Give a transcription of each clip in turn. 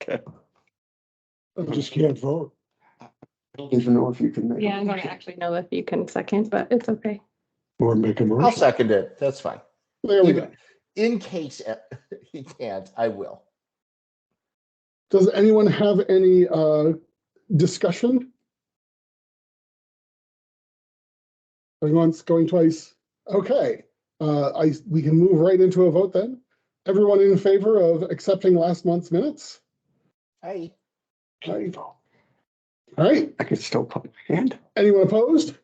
Okay. I just can't vote. I don't even know if you can make. Yeah, I don't actually know if you can second, but it's okay. Or make a motion. I'll second it. That's fine. There we go. In case he can't, I will. Does anyone have any discussion? Going once, going twice. Okay. We can move right into a vote then. Everyone in favor of accepting last month's minutes? Aye. Aye. All right. I could still put my hand. Anyone opposed?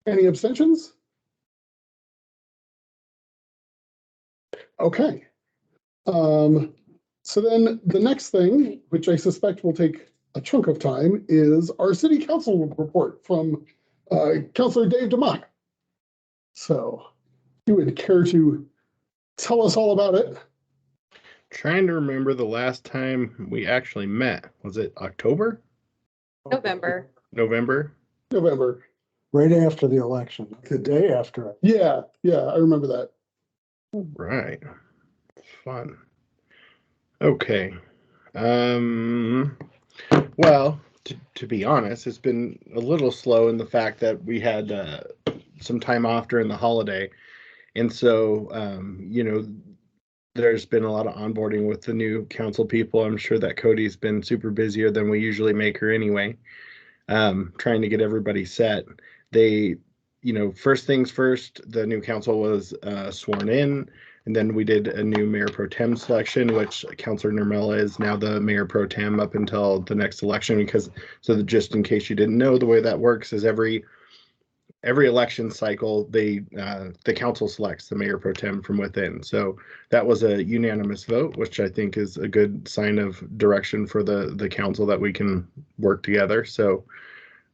Any abstentions? Okay. So then the next thing, which I suspect will take a chunk of time, is our city council report from Councillor Dave DeMott. So you would care to tell us all about it? Trying to remember the last time we actually met. Was it October? November. November? November. Right after the election, the day after. Yeah, I remember that. Right. Fun. Okay. Well, to be honest, it's been a little slow in the fact that we had some time off during the holiday. And so, there's been a lot of onboarding with the new council people. I'm sure that Cody's been super busier than we usually make her anyway, trying to get everybody set. They, first things first, the new council was sworn in, and then we did a new mayor pro tem selection, which Councilor Nurmela is now the mayor pro tem up until the next election. Just in case you didn't know, the way that works is every election cycle, the council selects the mayor pro tem from within. So that was a unanimous vote, which I think is a good sign of direction for the council that we can work together. So,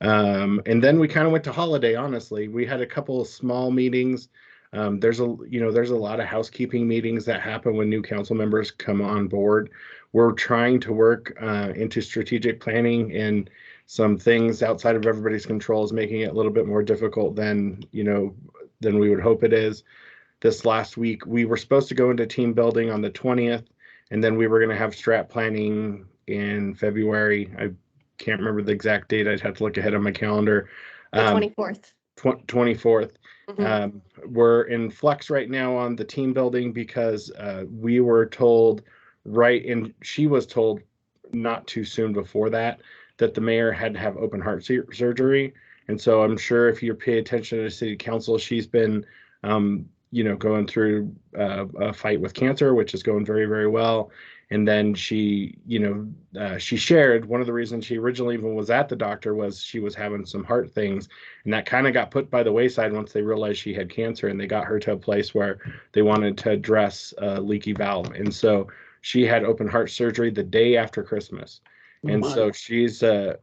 and then we kind of went to holiday. Honestly, we had a couple of small meetings. There's a lot of housekeeping meetings that happen when new council members come on board. We're trying to work into strategic planning, and some things outside of everybody's control is making it a little bit more difficult than we would hope it is. This last week, we were supposed to go into team building on the 20th, and then we were going to have strat planning in February. I can't remember the exact date. I'd have to look ahead on my calendar. The 24th. 24th. Mhm. We're in flux right now on the team building because we were told she was told not too soon before that the mayor had to have open heart surgery. And so I'm sure if you pay attention to the city council, she's been, going through a fight with cancer, which is going very, very well. And then she shared one of the reasons she originally even was at the doctor was she was having some heart things. And that kind of got put by the wayside once they realized she had cancer, and they got her to a place where they wanted to address a leaky valve. And so she had open heart surgery the day after Christmas. And so she is a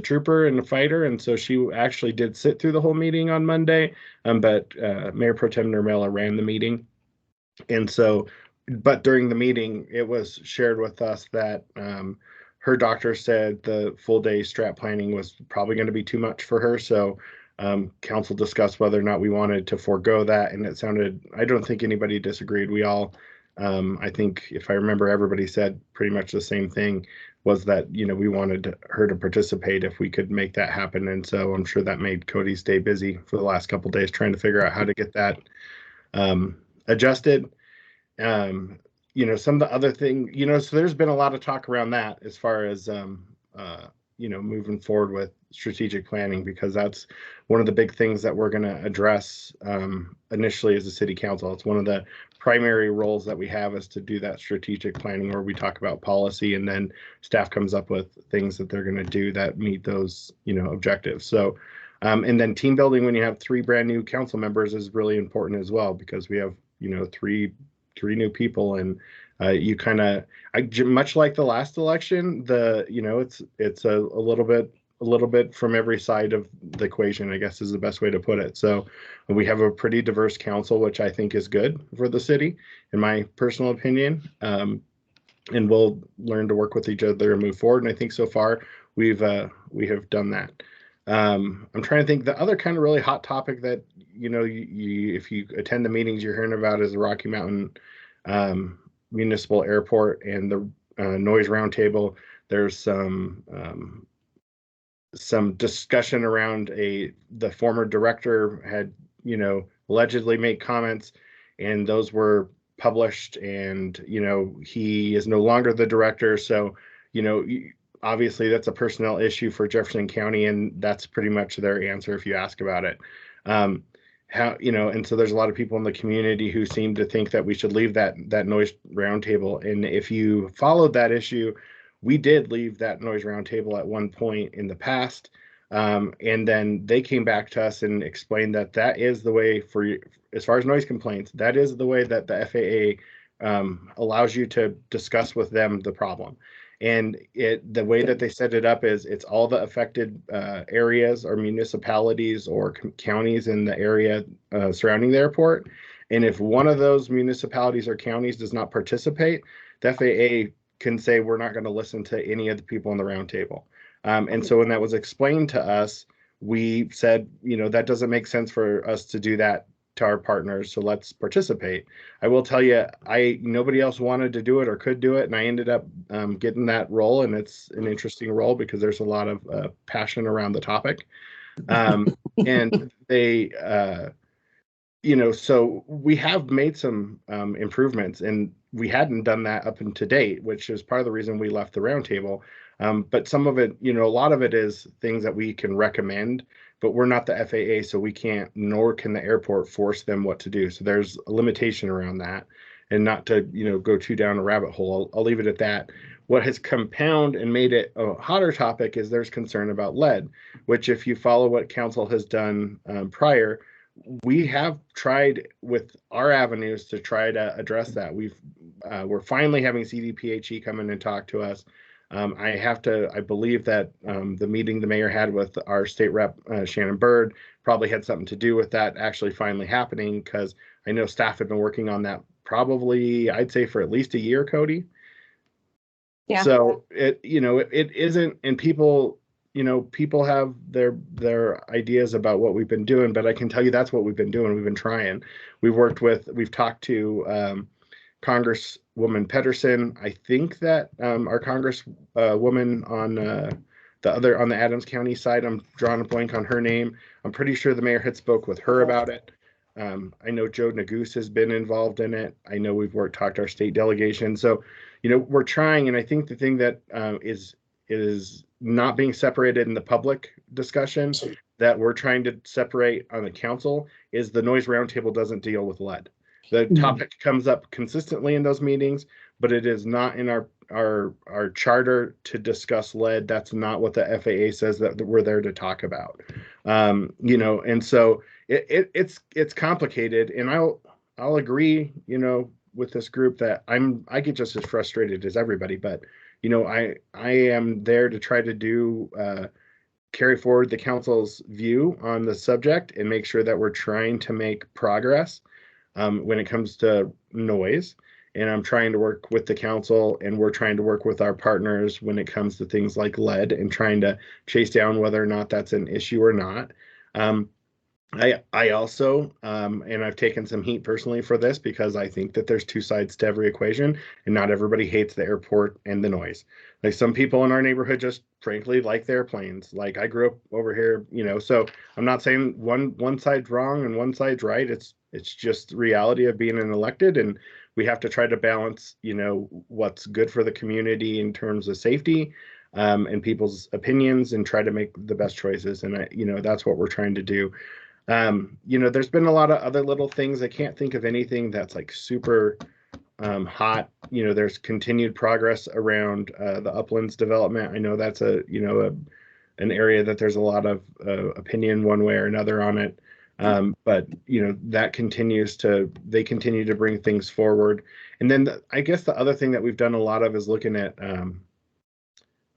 trooper and a fighter, and so she actually did sit through the whole meeting on Monday. But Mayor Pro Tem Nurmela ran the meeting, and so. But during the meeting, it was shared with us that her doctor said the full day strat planning was probably going to be too much for her. So council discussed whether or not we wanted to forego that, and I don't think anybody disagreed. We all. I think if I remember, everybody said pretty much the same thing, was that, we wanted her to participate if we could make that happen. And so I'm sure that made Cody stay busy for the last couple of days trying to figure out how to get that adjusted. Some of the other thing, so there's been a lot of talk around that as far as, moving forward with strategic planning, because that's one of the big things that we're going to address initially as a city council. It's one of the primary roles that we have, is to do that strategic planning where we talk about policy, and then staff comes up with things that they're going to do that meet those, objectives. So, and then team building when you have 3 brand new council members is really important as well, because we have, 3 new people, and you kind of, much like the last election, it's a little bit from every side of the equation, I guess is the best way to put it. So we have a pretty diverse council, which I think is good for the city, in my personal opinion. And we'll learn to work with each other and move forward. And I think so far we have done that. I'm trying to think, the other kind of really hot topic that, if you attend the meetings you're hearing about, is the Rocky Mountain municipal airport and the noise roundtable. There's some discussion around the former director had, allegedly made comments, and those were published, and, he is no longer the director. So, obviously that's a personnel issue for Jefferson County, and that's pretty much their answer if you ask about it. And so there's a lot of people in the community who seem to think that we should leave that noise roundtable. And if you followed that issue, we did leave that noise roundtable at one point in the past. And then they came back to us and explained that is the way as far as noise complaints, that is the way that the FAA allows you to discuss with them the problem. And the way that they set it up is it's all the affected areas or municipalities or counties in the area surrounding the airport. And if one of those municipalities or counties does not participate, the FAA can say, we're not going to listen to any of the people on the roundtable. And so when that was explained to us, we said, that doesn't make sense for us to do that to our partners, so let's participate. I will tell you, nobody else wanted to do it or could do it, and I ended up getting that role, and it's an interesting role because there's a lot of passion around the topic. And they, so we have made some improvements, and we hadn't done that up to date, which is part of the reason we left the roundtable. But some of it, a lot of it is things that we can recommend, but we're not the FAA, so we can't, nor can the airport force them what to do. So there's a limitation around that, and not to, go too down a rabbit hole. I'll leave it at that. What has compounded and made it a hotter topic is there's concern about lead, which if you follow what council has done prior, we have tried with our avenues to try to address that. We're finally having CDPHE come in and talk to us. I believe that the meeting the mayor had with our state rep, Shannon Bird, probably had something to do with that actually finally happening, because I know staff have been working on that probably, I'd say, for at least a year, Cody. Yeah. So it isn't, and people have their ideas about what we've been doing, but I can tell you that's what we've been doing. We've been trying. We've talked to Congresswoman Pedersen. I think that our Congresswoman on the Adams County side, I'm drawing a blank on her name. I'm pretty sure the mayor had spoke with her about it. I know Joe Nagoose has been involved in it. I know we've talked to our state delegation. So, we're trying, and I think the thing that is not being separated in the public discussion that we're trying to separate on the council is the noise roundtable doesn't deal with lead. The topic comes up consistently in those meetings, but it is not in our charter to discuss lead. That's not what the FAA says that we're there to talk about. And so it's complicated, and I'll agree, with this group that I get just as frustrated as everybody, but I am there to try to carry forward the council's view on the subject and make sure that we're trying to make progress when it comes to noise. And I'm trying to work with the council, and we're trying to work with our partners when it comes to things like lead, and trying to chase down whether or not that's an issue or not. I also, and I've taken some heat personally for this, because I think that there's two sides to every equation, and not everybody hates the airport and the noise. Like, some people in our neighborhood just frankly like the airplanes. Like, I grew up over here, so I'm not saying one side's wrong and one side's right. It's just the reality of being an elected, and we have to try to balance, what's good for the community in terms of safety, and people's opinions, and try to make the best choices. And that's what we're trying to do. There's been a lot of other little things. I can't think of anything that's like super hot. There's continued progress around the Uplands development. I know that's an area that there's a lot of opinion one way or another on it. But that they continue to bring things forward. And then I guess the other thing that we've done a lot of is looking at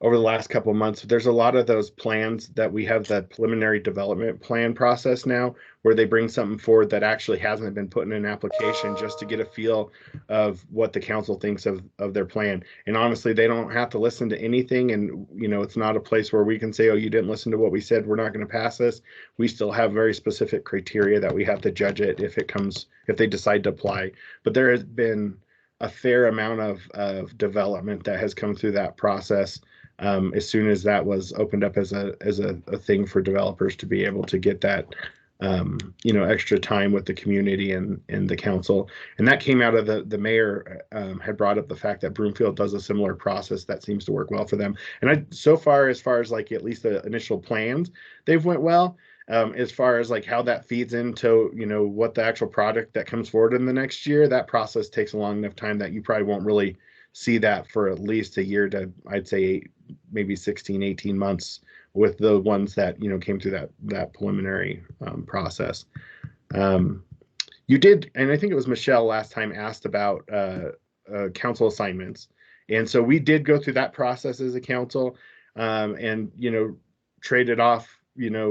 over the last couple of months, there's a lot of those plans that we have, the preliminary development plan process now, where they bring something forward that actually hasn't been put in an application, just to get a feel of what the council thinks of their plan. And honestly, they don't have to listen to anything. And, it's not a place where we can say, oh, you didn't listen to what we said, we're not going to pass this. We still have very specific criteria that we have to judge it if they decide to apply. But there has been a fair amount of development that has come through that process. As soon as that was opened up as a thing for developers to be able to get that extra time with the community and the council. And that came out of the mayor had brought up the fact that Broomfield does a similar process that seems to work well for them. And so far as like at least the initial plans, they've went well. As far as like how that feeds into, what the actual product that comes forward in the next year, that process takes a long enough time that you probably won't really see that for at least a year to, I'd say, maybe 16, 18 months with the ones that, came through that preliminary process. You did, and I think it was Michelle last time asked about council assignments. And so we did go through that process as a council and, traded off,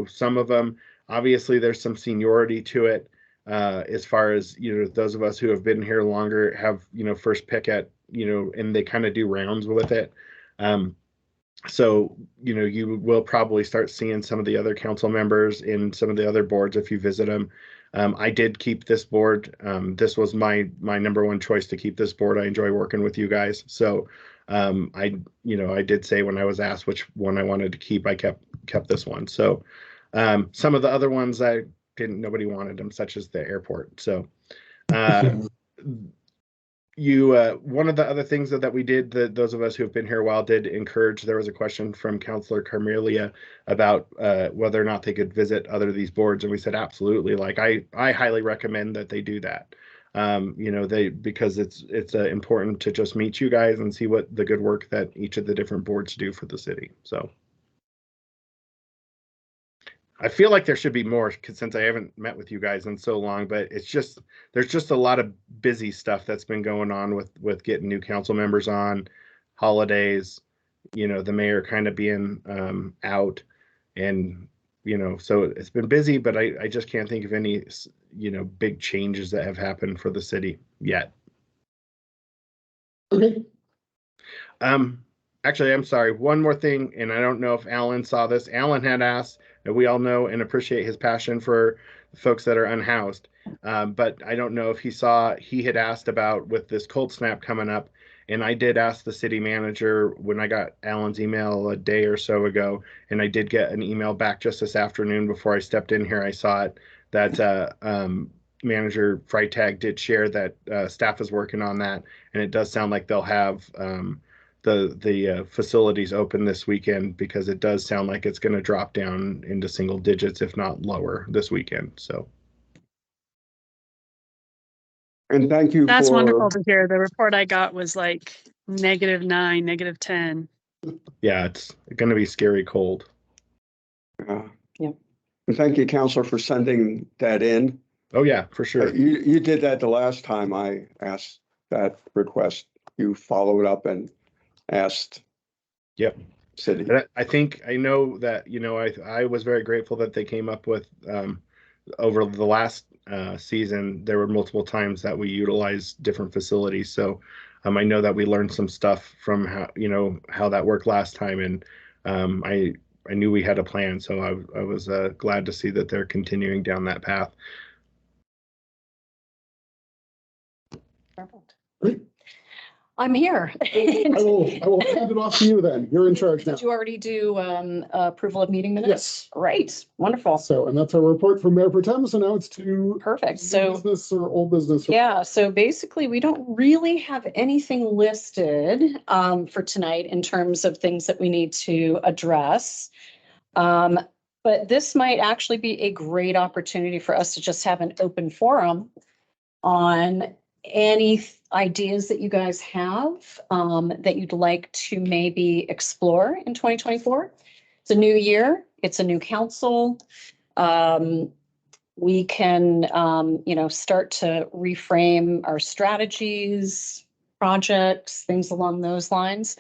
some of them. Obviously, there's some seniority to it as far as, those of us who have been here longer have, first pick at, and they kind of do rounds with it. So, you will probably start seeing some of the other council members in some of the other boards if you visit them. I did keep this board. This was my number one choice to keep this board. I enjoy working with you guys. So I did say when I was asked which one I wanted to keep, I kept this one. So some of the other ones nobody wanted them, such as the airport. So one of the other things that we did, those of us who have been here a while did encourage, there was a question from Councillor Carmelia about whether or not they could visit other of these boards. And we said, absolutely. Like I highly recommend that they do that. Because it's important to just meet you guys and see what the good work that each of the different boards do for the city. So I feel like there should be more since I haven't met with you guys in so long, but there's just a lot of busy stuff that's been going on with getting new council members on, holidays, the mayor kind of being out, and so it's been busy, but I just can't think of any big changes that have happened for the city yet. Okay. Actually, I'm sorry. One more thing, and I don't know if Alan saw this. Alan had asked, and we all know and appreciate his passion for folks that are unhoused. But I don't know if he had asked about with this cold snap coming up. And I did ask the city manager when I got Alan's email a day or so ago, and I did get an email back just this afternoon before I stepped in here. I saw it that Manager Freitag did share that staff is working on that, and it does sound like they'll have the facilities open this weekend, because it does sound like it's going to drop down into single digits, if not lower, this weekend. So. And thank you That's for, wonderful to hear. The report I got was like -9, -10. Yeah, it's going to be scary cold. and thank you, Counselor, for sending that in. Oh yeah, for sure. You did that the last time I asked that request. You followed up and asked. Yep. City. I know that, I was very grateful that they came up with over the last season, there were multiple times that we utilized different facilities. So I know that we learned some stuff from how that worked last time. And I knew we had a plan. So I was glad to see that they're continuing down that path. Perfect. Great. I'm here. I will hand it off to you then. You're in charge now. Did you already do approval of meeting minutes? Yes. Great, wonderful. So, and that's our report from Mayor Pro Tem. So now it's to Perfect. new So business or old business. yeah, so basically we don't really have anything listed for tonight in terms of things that we need to address. But this might actually be a great opportunity for us to just have an open forum on any ideas that you guys have that you'd like to maybe explore in 2024. It's a new year. It's a new council. We can, start to reframe our strategies, projects, things along those lines.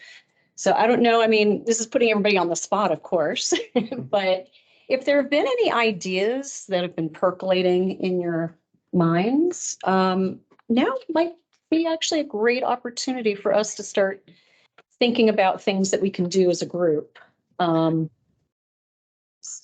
So I don't know. I mean, this is putting everybody on the spot, of course, but if there have been any ideas that have been percolating in your minds, now might be actually a great opportunity for us to start thinking about things that we can do as a group. So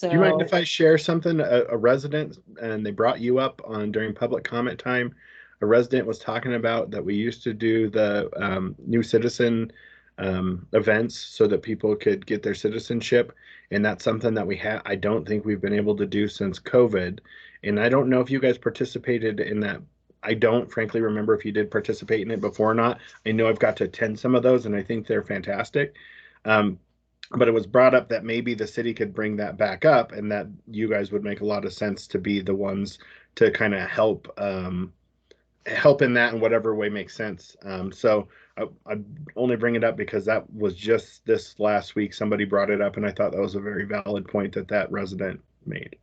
Do you mind if I share something? A resident, and they brought you up on during public comment time. a resident was talking about that we used to do the new citizen events so that people could get their citizenship. And that's something that I don't think we've been able to do since COVID. And I don't know if you guys participated in that. I don't frankly remember if you did participate in it before or not. I know I've got to attend some of those and I think they're fantastic. But it was brought up that maybe the city could bring that back up and that you guys would make a lot of sense to be the ones to kind of help in that in whatever way makes sense. So I only bring it up because that was just this last week. Somebody brought it up and I thought that was a very valid point that resident made.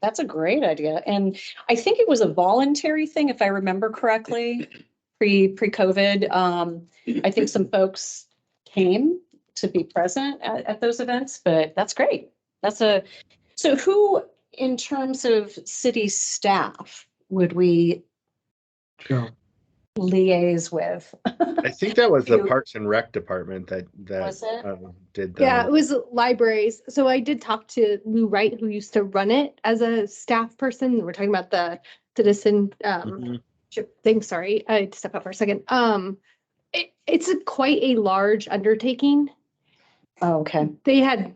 That's a great idea. And I think it was a voluntary thing, if I remember correctly, pre-COVID. I think some folks came to be present at those events, but that's great. So who, in terms of city staff, would we Yeah. liaise with? I think that was the You- Parks and Rec department that Was it? did that. Yeah, it was libraries. So I did talk to Lou Wright, who used to run it as a staff person. We're talking about the citizen Mhm. thing. Sorry, I had to step out for a second. It's quite a large undertaking. Oh, okay. They had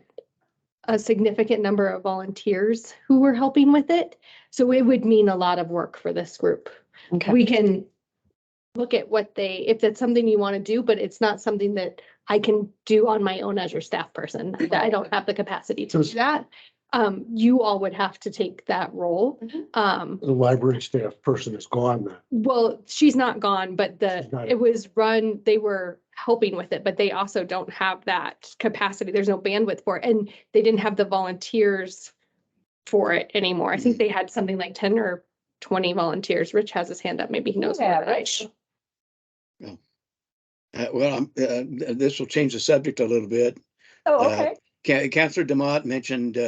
a significant number of volunteers who were helping with it. So it would mean a lot of work for this group. Okay. We can look at if that's something you want to do, but it's not something that I can do on my own as your staff person. I don't have the capacity to do that. You all would have to take that role. Mhm. The library staff person is gone then. Well, she's not gone, but She's not. it was run, they were helping with it, but they also don't have that capacity. There's no bandwidth for it. And they didn't have the volunteers for it anymore. I think they had something like 10 or 20 volunteers. Rich has his hand up. Maybe he knows more Yeah, than I Rich. do. This will change the subject a little bit. Oh, okay. Councilor Demott mentioned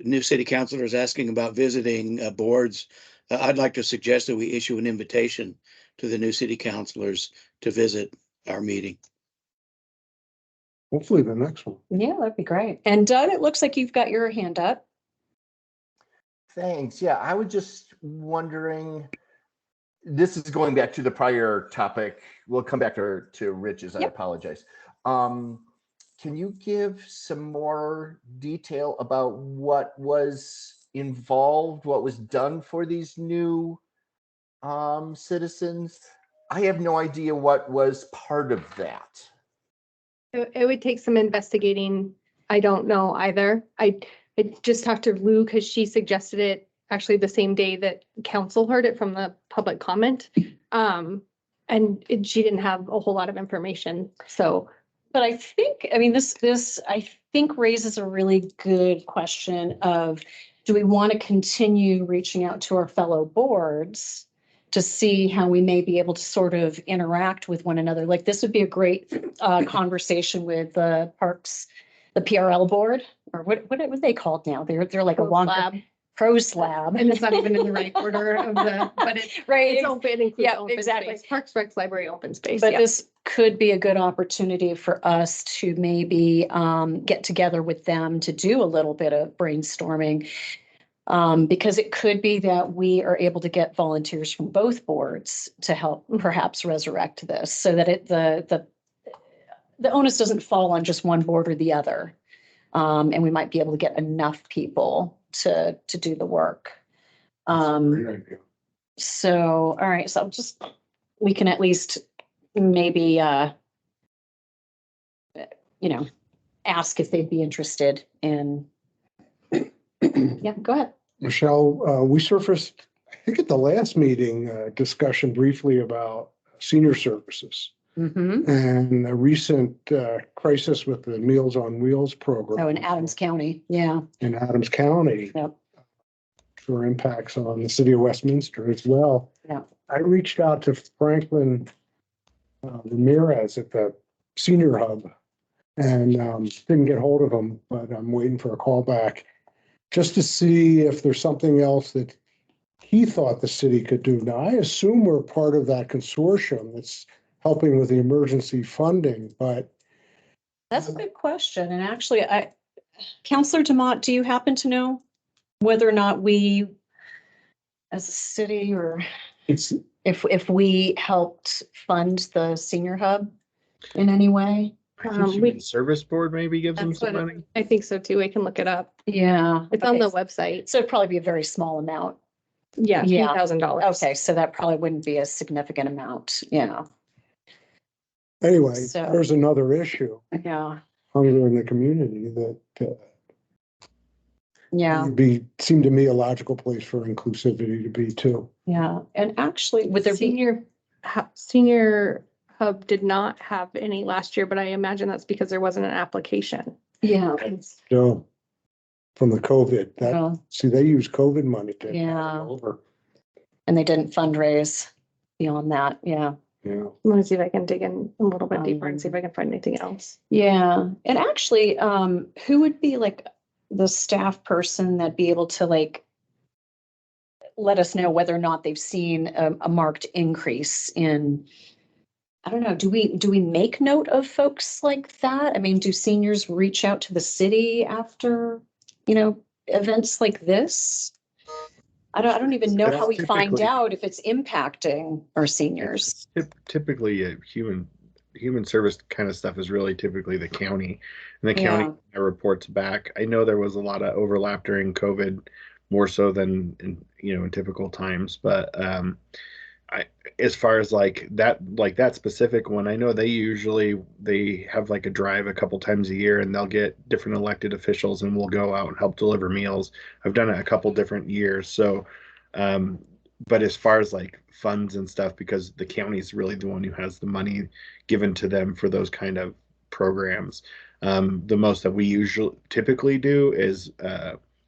new city councilors asking about visiting boards. I'd like to suggest that we issue an invitation to the new city councilors to visit our meeting. Hopefully the next one. Yeah, that'd be great. And Doug, it looks like you've got your hand up. Thanks. Yeah, I was just wondering, this is going back to the prior topic. We'll come back to Rich's. I Yep. apologize. Can you give some more detail about what was involved, what was done for these new citizens? I have no idea what was part of that. It would take some investigating. I don't know either. I just talked to Lou because she suggested it actually the same day that council heard it from the public comment. She didn't have a whole lot of information. So, But I think, I mean, this I think raises a really good question of, do we want to continue reaching out to our fellow boards to see how we may be able to sort of interact with one another? Like, this would be a great conversation with the parks, the PRL board, or what are they called now? They're like a Pros long Lab. pros lab. And it's not even in the right order of but it's Right. open, includes Yeah, open exactly. space. Parks, Recs, Library, open space. But Yeah. this could be a good opportunity for us to maybe get together with them to do a little bit of brainstorming. Because it could be that we are able to get volunteers from both boards to help perhaps resurrect this so that the onus doesn't fall on just one board or the other. And we might be able to get enough people to do the work. Great idea. So, all right, so we can at least maybe, ask if they'd be interested in. Yeah, go ahead. Michelle, we surfaced, I think at the last meeting, discussion briefly about senior services Mm-hmm. and a recent crisis with the Meals on Wheels program. Oh, in Adams County, yeah. In Adams County. Yep. For impacts on the city of Westminster as well. Yeah. I reached out to Franklin Ramirez at the senior hub and didn't get hold of him, but I'm waiting for a call back just to see if there's something else that he thought the city could do. Now, I assume we're part of that consortium that's helping with the emergency funding, but That's a good question. And actually, Counselor Demott, do you happen to know whether or not we, as a city or It's, if we helped fund the senior hub in any way? I think We- Human Service Board maybe gives them That's some what money. I think so too. I can look it up. Yeah. It's on Okay. the website. So it'd probably be a very small amount. Yeah, Yeah. $3,000. Okay, so that probably wouldn't be a significant amount, yeah, anyway, So- there's another issue, yeah, hunger in the community that yeah, would be, seemed to me a logical place for inclusivity to be too. yeah. And actually, would there be, Senior Hub did not have any last year, but I imagine that's because there wasn't an application. yeah, So from the COVID, that, well, see, they use COVID money to. Yeah. Over, and they didn't fundraise beyond that, yeah. yeah. I'm gonna see if I can dig in a little bit deeper and see if I can find anything else. Yeah, and actually, who would be like the staff person that'd be able to like let us know whether or not they've seen a marked increase in, I don't know, do we make note of folks like that? I mean, do seniors reach out to the city after, events like this? I don't even know how we find Typically- out if it's impacting our seniors. Typically, a human service kind of stuff is really typically the county, and the Yeah. county reports back. I know there was a lot of overlap during COVID, more so than in typical times. But as far as like that specific one, I know they have like a drive a couple times a year, and they'll get different elected officials, and we'll go out and help deliver meals. I've done it a couple different years, so. But as far as like funds and stuff, because the county is really the one who has the money given to them for those kind of programs. The most that we typically do is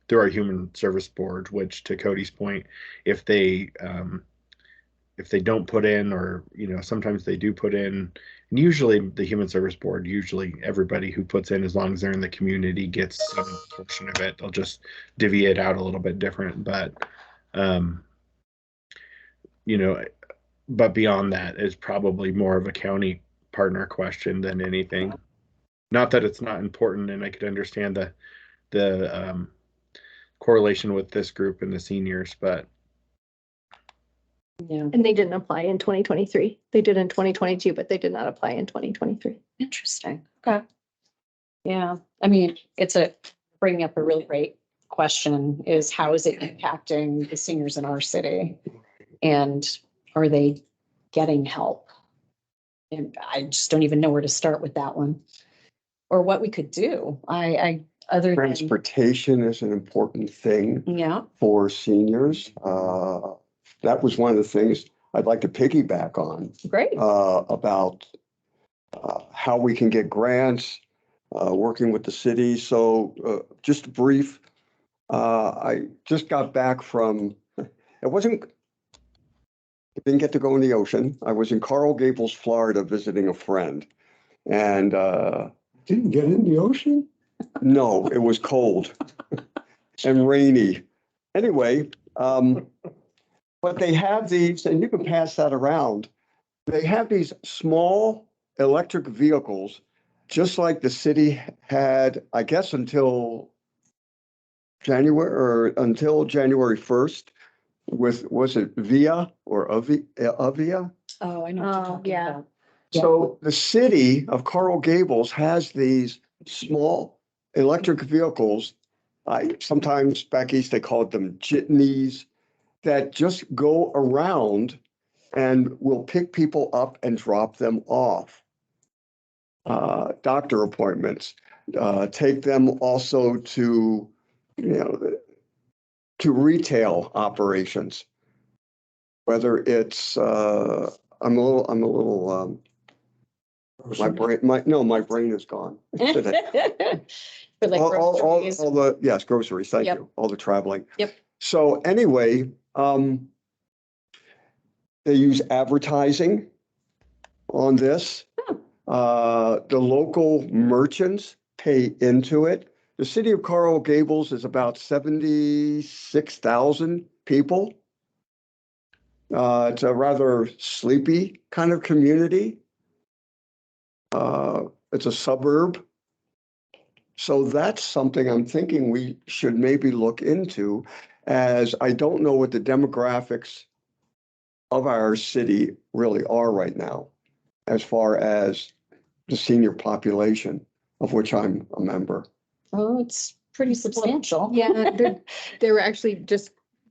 through our human service board, which, to Cody's point, if they don't put in, or sometimes they do put in, and usually the human service board, usually everybody who puts in, as long as they're in the community, gets some portion of it. They'll just divvy it out a little bit different, but but beyond that, it's probably more of a county partner question than anything. Not that it's not important, and I could understand the correlation with this group and the seniors, but Yeah, And they didn't apply in 2023. They did in 2022, but they did not apply in 2023. interesting. Okay. Yeah, I mean, bringing up a really great question is, how is it impacting the seniors in our city? And are they getting help? And I just don't even know where to start with that one. Or what we could do. Other than, Transportation is an important thing yeah, for seniors. That was one of the things I'd like to piggyback on, great. about how we can get grants, working with the city. So just brief, I just got back from, I didn't get to go in the ocean. I was in Coral Gables, Florida, visiting a friend. And Didn't get in the ocean? no, it was cold and rainy. Anyway, but they have these, and you can pass that around. They have these small electric vehicles, just like the city had, I guess, until January 1st, was it Via or Avia? Oh, I know. what you're Oh, talking yeah. about. Yeah. So the city of Coral Gables has these small electric vehicles. Sometimes back east, they called them jitneys, that just go around and will pick people up and drop them off. Doctor appointments, take them also to, to retail operations. Whether it's, I'm a little, my brain is gone today. For like groceries. Yes, groceries, thank Yep. you, all the traveling. Yep. So anyway, they use advertising on this. The local merchants pay into it. The city of Coral Gables is about 76,000 people. It's a rather sleepy kind of community. It's a suburb. So that's something I'm thinking we should maybe look into, as I don't know what the demographics of our city really are right now, as far as the senior population, of which I'm a member. Oh, it's pretty substantial. Yeah, they were actually just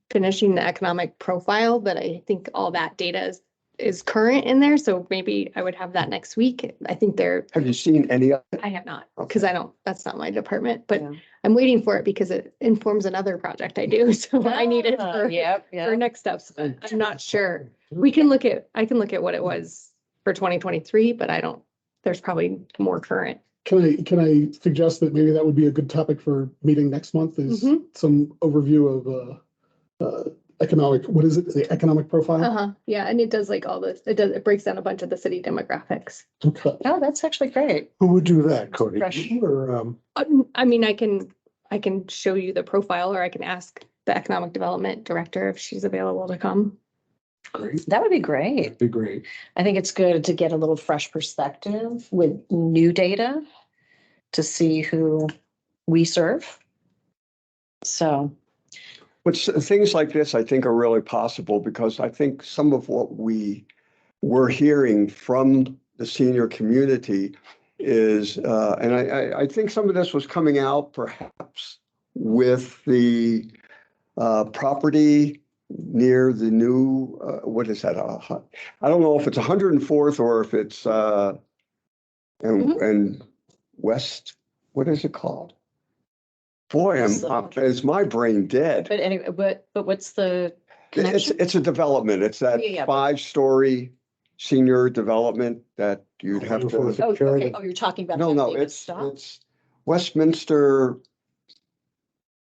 finishing the economic profile, but I think all that data is current in there, so maybe I would have that next week. I think Have you seen any of it? I have not, Okay. because that's not my department, but Yeah. I'm waiting for it because it informs another project I do, so I need it for Yep, for yeah. next steps, but I'm not sure. I can look at what it was for 2023, but there's probably more current. Can I suggest that maybe that would be a good topic for meeting next month is Mhm. some overview of economic, what is it? The economic profile? Uh-huh, yeah, and it does like all this, it breaks down a bunch of the city demographics. Okay. Oh, that's actually great. Who would do that, Cody? Fresh. You Or, I mean, I can show you the profile, or I can ask the economic development director if she's available to come. great, That would be great. that'd be great. I think it's good to get a little fresh perspective with new data to see who we serve. So, But things like this, I think, are really possible because I think some of what we're hearing from the senior community is, and I think some of this was coming out perhaps with the property near the new, what is that? I don't know if it's 104th or if it's and West, what is it called? Boy, is my brain dead. but anyway, but what's the connection? It's a development. It's that Yeah, 5-story senior development that you'd have to. Oh, okay. Oh, you're talking about. No, that no, famous it's stop? Westminster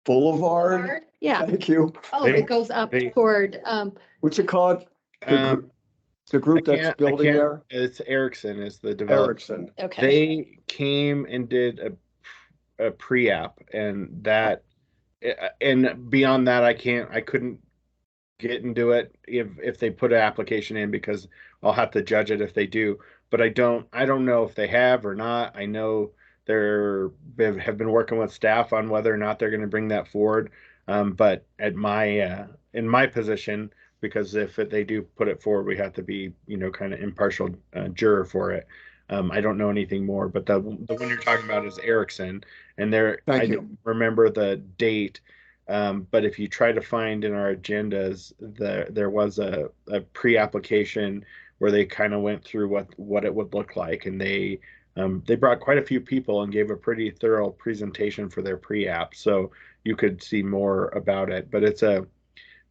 Boulevard. Yeah, Thank you. oh, They- it goes up they- toward, What's it called? The I group that's can't, building there? it's Erickson is the developer. Erickson. Okay. They came and did a pre-app and that, and beyond that, I couldn't get into it if they put an application in because I'll have to judge it if they do. But I don't know if they have or not. I know they have been working with staff on whether or not they're going to bring that forward. But at my in my position, because if they do put it forward, we have to be kind of impartial juror for it. I don't know anything more, but the one you're talking about is Erickson, and I you. don't remember the date. But if you try to find in our agendas, there was a pre-application where they kind of went through what it would look like, and they brought quite a few people and gave a pretty thorough presentation for their pre-app, so you could see more about it. But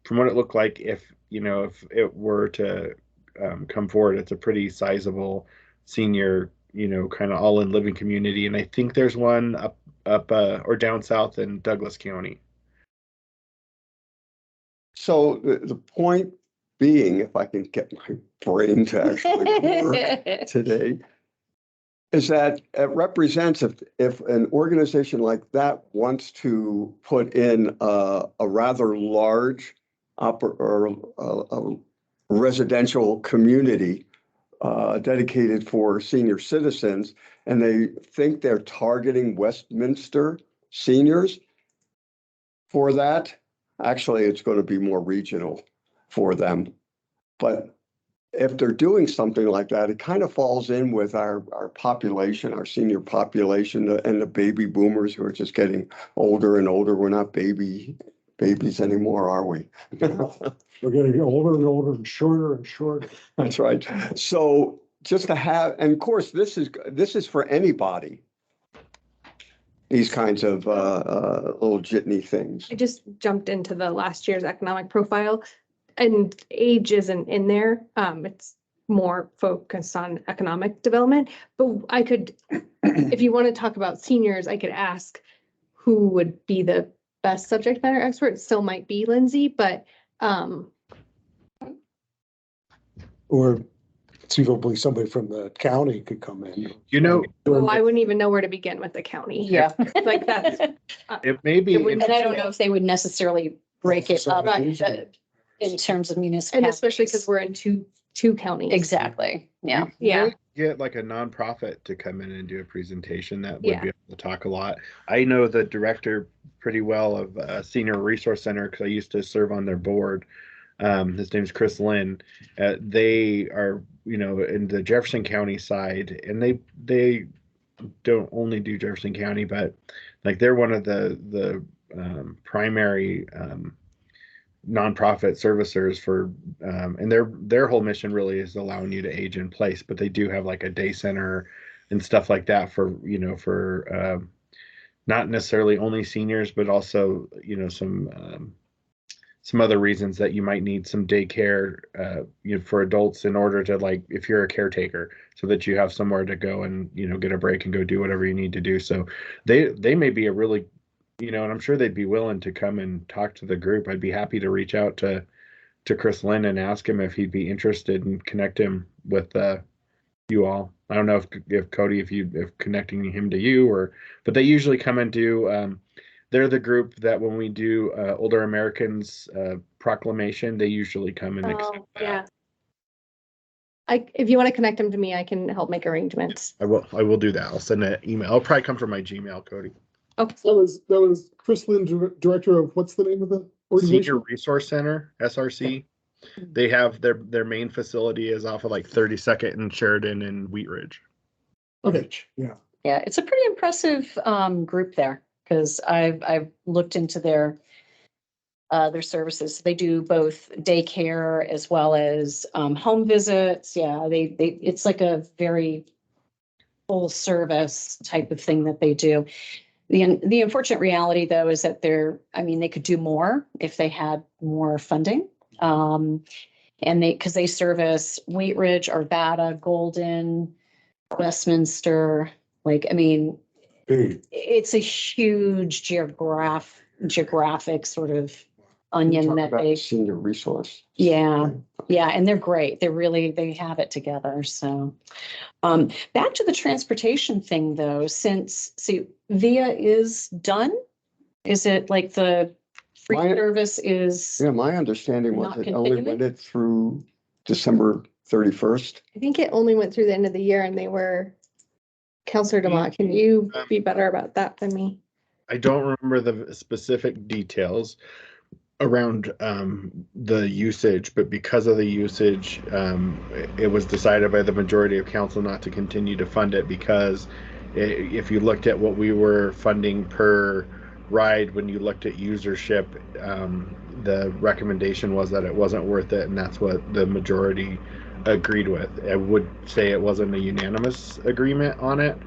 from what it looked like, if it were to come forward, it's a pretty sizable senior, kind of all-in living community, and I think there's one up or down south in Douglas County. So the point being, if I can get my brain to actually work today, is that it represents if an organization like that wants to put in a rather large residential community dedicated for senior citizens, and they think they're targeting Westminster seniors for that, actually, it's going to be more regional for them. But if they're doing something like that, it kind of falls in with our population, our senior population, and the baby boomers who are just getting older and older. We're not babies anymore, are we? We're getting older and older and shorter. That's right. So just to have, and of course, this is for anybody. These kinds of little jitney things. I just jumped into the last year's economic profile, and age isn't in there. It's more focused on economic development, but I could, if you want to talk about seniors, I could ask who would be the best subject matter expert. It still might be Lindsay, but Or conceivably somebody from the county could come in. I wouldn't even know where to begin with the county. Yeah. Like that's, It may be. And I don't know if they would necessarily break it up Right. in terms of and municipalities. especially because we're in two counties. Exactly, yeah. Yeah. Get like a nonprofit to come in and do a presentation that would Yeah. be able to talk a lot. I know the director pretty well of Senior Resource Center because I used to serve on their board. His name's Chris Lynn. They are, in the Jefferson County side, and they don't only do Jefferson County, but like they're one of the primary nonprofit servicers for, and their whole mission really is allowing you to age in place. But they do have like a day center and stuff like that for not necessarily only seniors, but also some other reasons that you might need some daycare for adults in order to, like, if you're a caretaker, so that you have somewhere to go and get a break and go do whatever you need to do. So they may be a really, and I'm sure they'd be willing to come and talk to the group. I'd be happy to reach out to Chris Lynn and ask him if he'd be interested and connect him with you all. I don't know if Cody, if connecting him to you, but they usually come and do. They're the group that when we do Older Americans proclamation, they usually come and accept that. Yeah. If you want to connect them to me, I can help make arrangements. I will do that. I'll send an email. It'll probably come from my Gmail, Cody. Okay. That was Chris Lynn, director of, what's the name of the organization? Senior Resource Center, SRC. They have their main facility is off of like 32nd and Sheridan and Wheat Ridge. Okay, yeah. Yeah, it's a pretty impressive group there, because I've looked into their services. They do both daycare as well as home visits. Yeah, they it's like a very full service type of thing that they do. The unfortunate reality, though, is that they could do more if they had more funding. And because they service Wheat Ridge, Arvada, Golden, Westminster. It's a huge geographic sort of onion that they. Senior resource. Yeah, and they're great. They have it together. So, back to the transportation thing, though. VIA is done. Is it like the free service is? Yeah, my understanding was Not it only continuing? went through December 31st. I think it only went through the end of the year, and they were. Counselor DeMott, can you be better about that than me? I don't remember the specific details around the usage, but because of the usage, it was decided by the majority of council not to continue to fund it, because if you looked at what we were funding per ride, when you looked at usership, the recommendation was that it wasn't worth it, and that's what the majority agreed with. I would say it wasn't a unanimous agreement on it,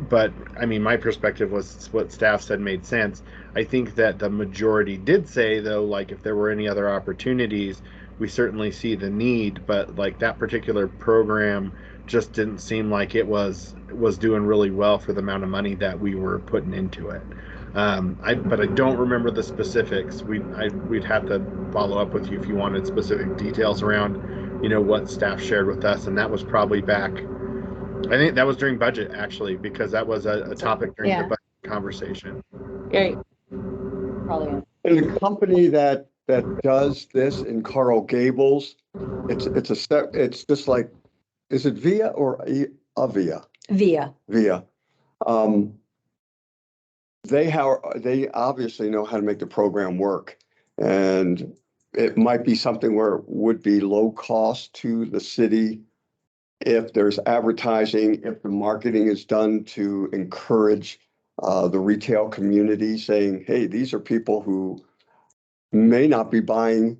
but I mean, my perspective was what staff said made sense. I think that the majority did say, though, like, if there were any other opportunities, we certainly see the need, but like that particular program just didn't seem like it was doing really well for the amount of money that we were putting into it. But I don't remember the specifics. We'd have to follow up with you if you wanted specific details around, what staff shared with us, and that was probably back. I think that was during budget, actually, because that was a topic during the budget conversation. Great. Probably. And the company that does this in Coral Gables, it's just like, is it Via or Avia? VIA. Via. They obviously know how to make the program work, and it might be something where it would be low cost to the city if there's advertising, if the marketing is done to encourage the retail community, saying, hey, these are people who may not be buying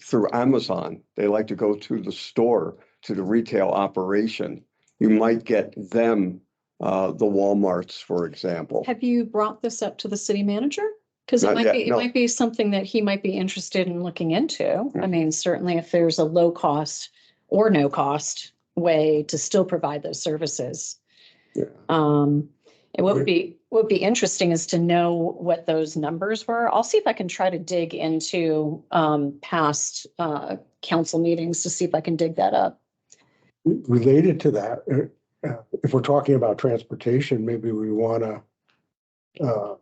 through Amazon. They like to go to the store, to the retail operation. You might get them, the Walmarts, for example. Have you brought this up to the city manager? Because Not yet, it no. might be something that he might be interested in looking into. I mean, certainly if there's a low cost or no cost way to still provide those services. Yeah. And what would be interesting is to know what those numbers were. I'll see if I can try to dig into past council meetings to see if I can dig that up. Related to that, if we're talking about transportation, maybe we want to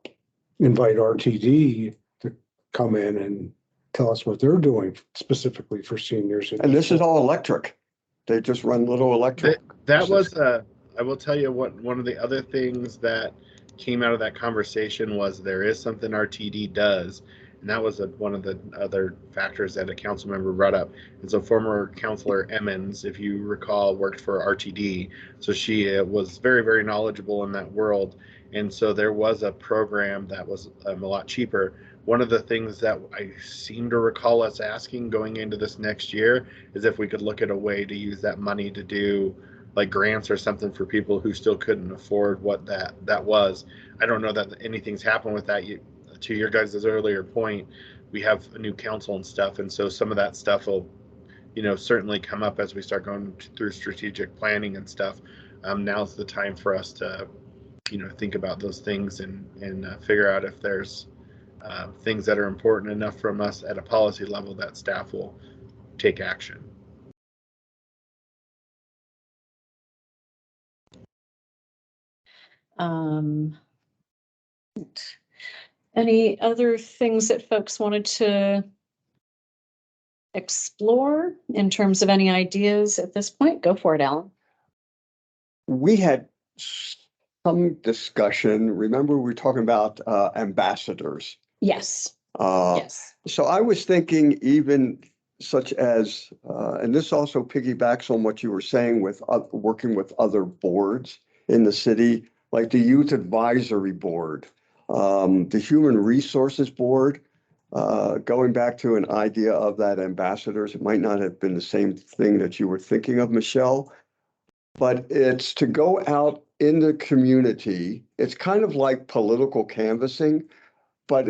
invite RTD to come in and tell us what they're doing specifically for seniors. And this is all electric. They just run little electric. That was, I will tell you what, one of the other things that came out of that conversation was there is something RTD does, And that was one of the other factors that a council member brought up. And so former councilor Emmons, if you recall, worked for RTD. So she was very, very knowledgeable in that world. And so there was a program that was a lot cheaper. One of the things that I seem to recall us asking going into this next year is if we could look at a way to use that money to do like grants or something for people who still couldn't afford what that was. I don't know that anything's happened with that. To your guys' earlier point, we have a new council and stuff, and so some of that stuff will, certainly come up as we start going through strategic planning and stuff. Now's the time for us to, think about those things and figure out if there's things that are important enough from us at a policy level that staff will take action. Any other things that folks wanted to explore in terms of any ideas at this point? Go for it, Alan. We had some discussion. Remember, we were talking about ambassadors. Yes. Uh, Yes. So I was thinking even such as, and this also piggybacks on what you were saying with working with other boards in the city, like the Youth Advisory Board, the Human Resources Board, going back to an idea of that ambassadors. It might not have been the same thing that you were thinking of, Michelle, but it's to go out in the community. It's kind of like political canvassing, but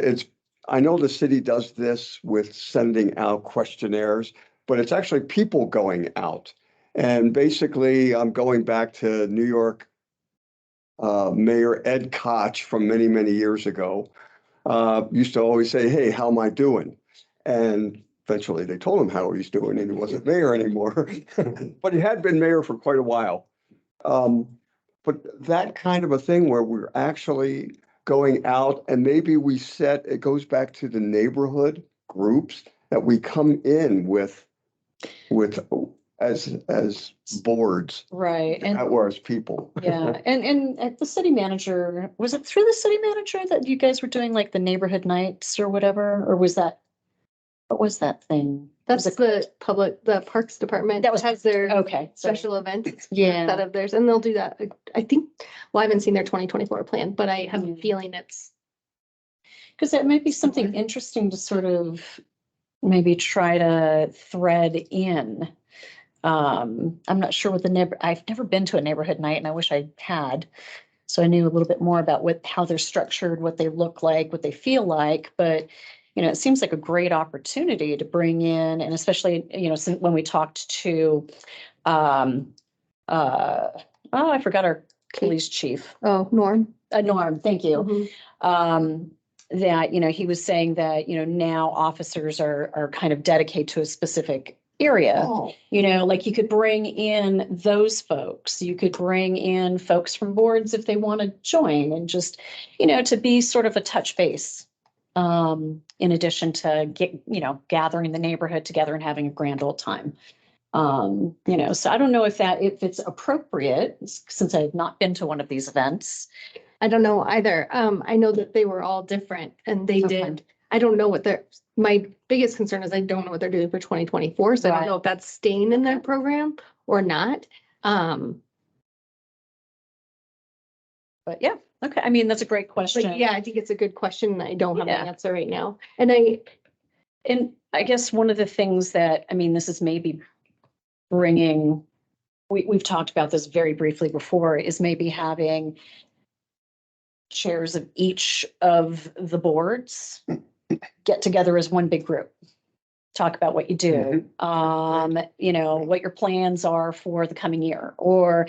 I know the city does this with sending out questionnaires, but it's actually people going out. And basically, I'm going back to New York Mayor Ed Koch from many, many years ago. Used to always say, "Hey, how am I doing?" And eventually they told him how he's doing, and he wasn't mayor anymore. But he had been mayor for quite a while. But that kind of a thing where we're actually going out and maybe it goes back to the neighborhood groups that we come in with as boards, Right. And or as people. yeah, and at the city manager, was it through the city manager that you guys were doing like the neighborhood nights or whatever? Or what was that thing? That's Was it the Parks Department. That was has their okay. So, special events. yeah. That of theirs, and they'll do that. I think, well, I haven't seen their 2024 plan, but I have a Mm. feeling it's. Because that might be something interesting to sort of maybe try to thread in. I'm not sure what I've never been to a neighborhood night and I wish I had. So I knew a little bit more about how they're structured, what they look like, what they feel like, but it seems like a great opportunity to bring in, and especially, since when we talked to, I forgot our police chief. Oh, Norm. Norm, thank you. Mhm. That, he was saying that, now officers are kind of dedicated to a specific area. Oh. Like you could bring in those folks, you could bring in folks from boards if they want to join and just, to be sort of a touch base. In addition to gathering the neighborhood together and having a grand old time. So I don't know if it's appropriate since I have not been to one of these events. I don't know either. I know that they were all different and they Okay. did. I don't know my biggest concern is I don't know what they're doing for 2024. So I Right. don't know if that's staying in their program or not. But yeah, okay. I mean, that's a great question. But yeah, I think it's a good question. I don't have Yeah. an answer right now. And I guess one of the things that, this is maybe bringing, we've talked about this very briefly before, is maybe having chairs of each of the boards get together as one big group. Talk about what you do, what your plans are for the coming year, or,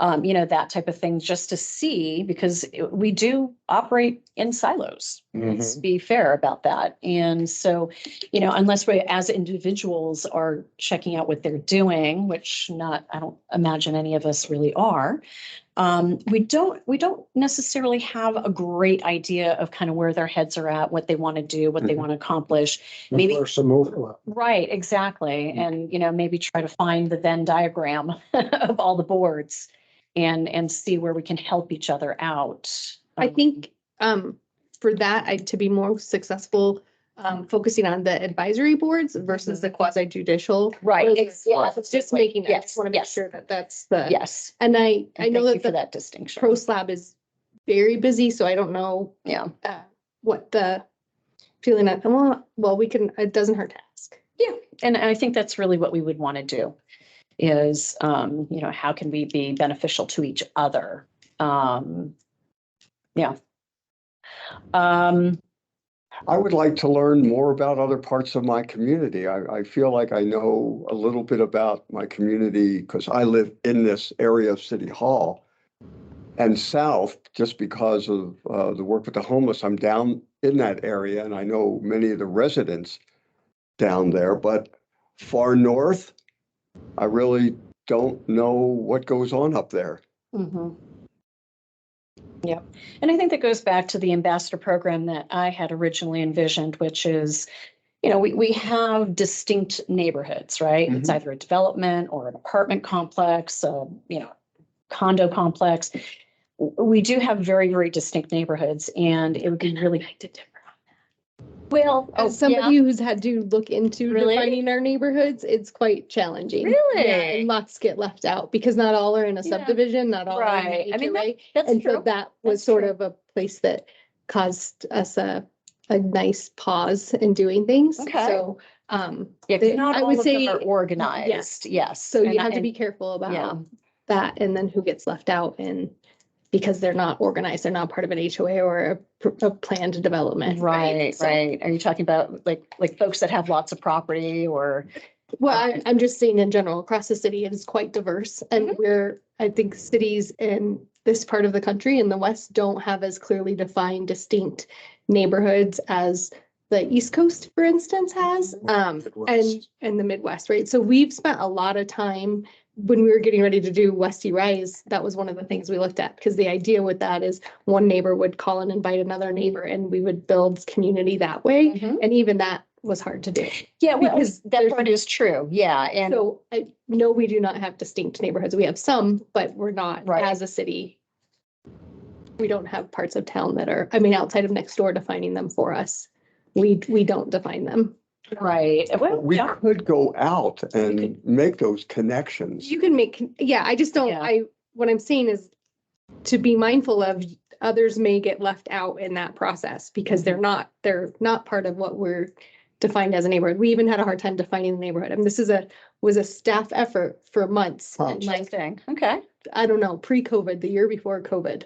that type of thing, just to see, because we do operate in silos. Let's be fair about that. And so, unless we as individuals are checking out what they're doing, which I don't imagine any of us really are. We don't necessarily have a great idea of kind of where their heads are at, what they want to do, what they want to accomplish. Maybe There's some overlap. right, exactly. And, maybe try to find the Venn diagram of all the boards and see where we can help each other out. I think for that, to be more successful, focusing on the advisory boards versus the quasi judicial. Right. It's just making, I just want to make Yes. sure that that's the, Yes. and I And know thank you that for the that distinction. Pro Slab is very busy, so I don't know Yeah. what the feeling that, well, we can, it doesn't hurt to ask. Yeah. And I think that's really what we would want to do is, how can we be beneficial to each other? Yeah. I would like to learn more about other parts of my community. I feel like I know a little bit about my community because I live in this area of City Hall and south, just because of the work with the homeless. I'm down in that area and I know many of the residents down there, but far north, I really don't know what goes on up there. Mm-hmm. Yep. And I think that goes back to the ambassador program that I had originally envisioned, which is, we have distinct neighborhoods, right? It's Mhm. either a development or an apartment complex, condo complex. We do have very, very distinct neighborhoods, and it would be really To differ. well. As somebody who's had to look into Really? defining our neighborhoods, it's quite challenging. Really? Yeah, and lots get left out because not all are in a Yeah. subdivision, not all are in Right. an I mean, HOA. that's And so true. that was That's sort true. of a place that caused us a nice pause in doing things. Okay. So, Yeah, 'cause not I all would of them say, are organized. Yes. so you And have to and- be careful yeah. about that and then who gets left out and because they're not organized, they're not part of an HOA or a planned development. Right, So- right. Are you talking about like folks that have lots of property or? Well, I'm just saying in general, across the city, it is quite diverse and I think cities in this part of the country in the West don't have as clearly defined distinct neighborhoods as the East Coast, for instance, has, and the Midwest, right? So we've spent a lot of time when we were getting ready to do Westy Rise, that was one of the things we looked at, because the idea with that is one neighbor would call and invite another neighbor and we would build community that way. Mhm. And even that was hard to do. Yeah, well, Because that there's- part is true. Yeah. And So I know we do not have distinct neighborhoods. We have some, but we're not Right. as a city. We don't have parts of town that are, I mean, outside of next door defining them for us. We don't define them. right. Well, We yeah. could go out and make those connections. You can make, yeah, I just don't, Yeah. what I'm saying is to be mindful of others may get left out in that process because they're not part of what we're defined as a neighborhood. We even had a hard time defining the neighborhood. I mean, this was a staff effort for months. And like, Interesting. Okay. I don't know, pre-COVID, the year before COVID.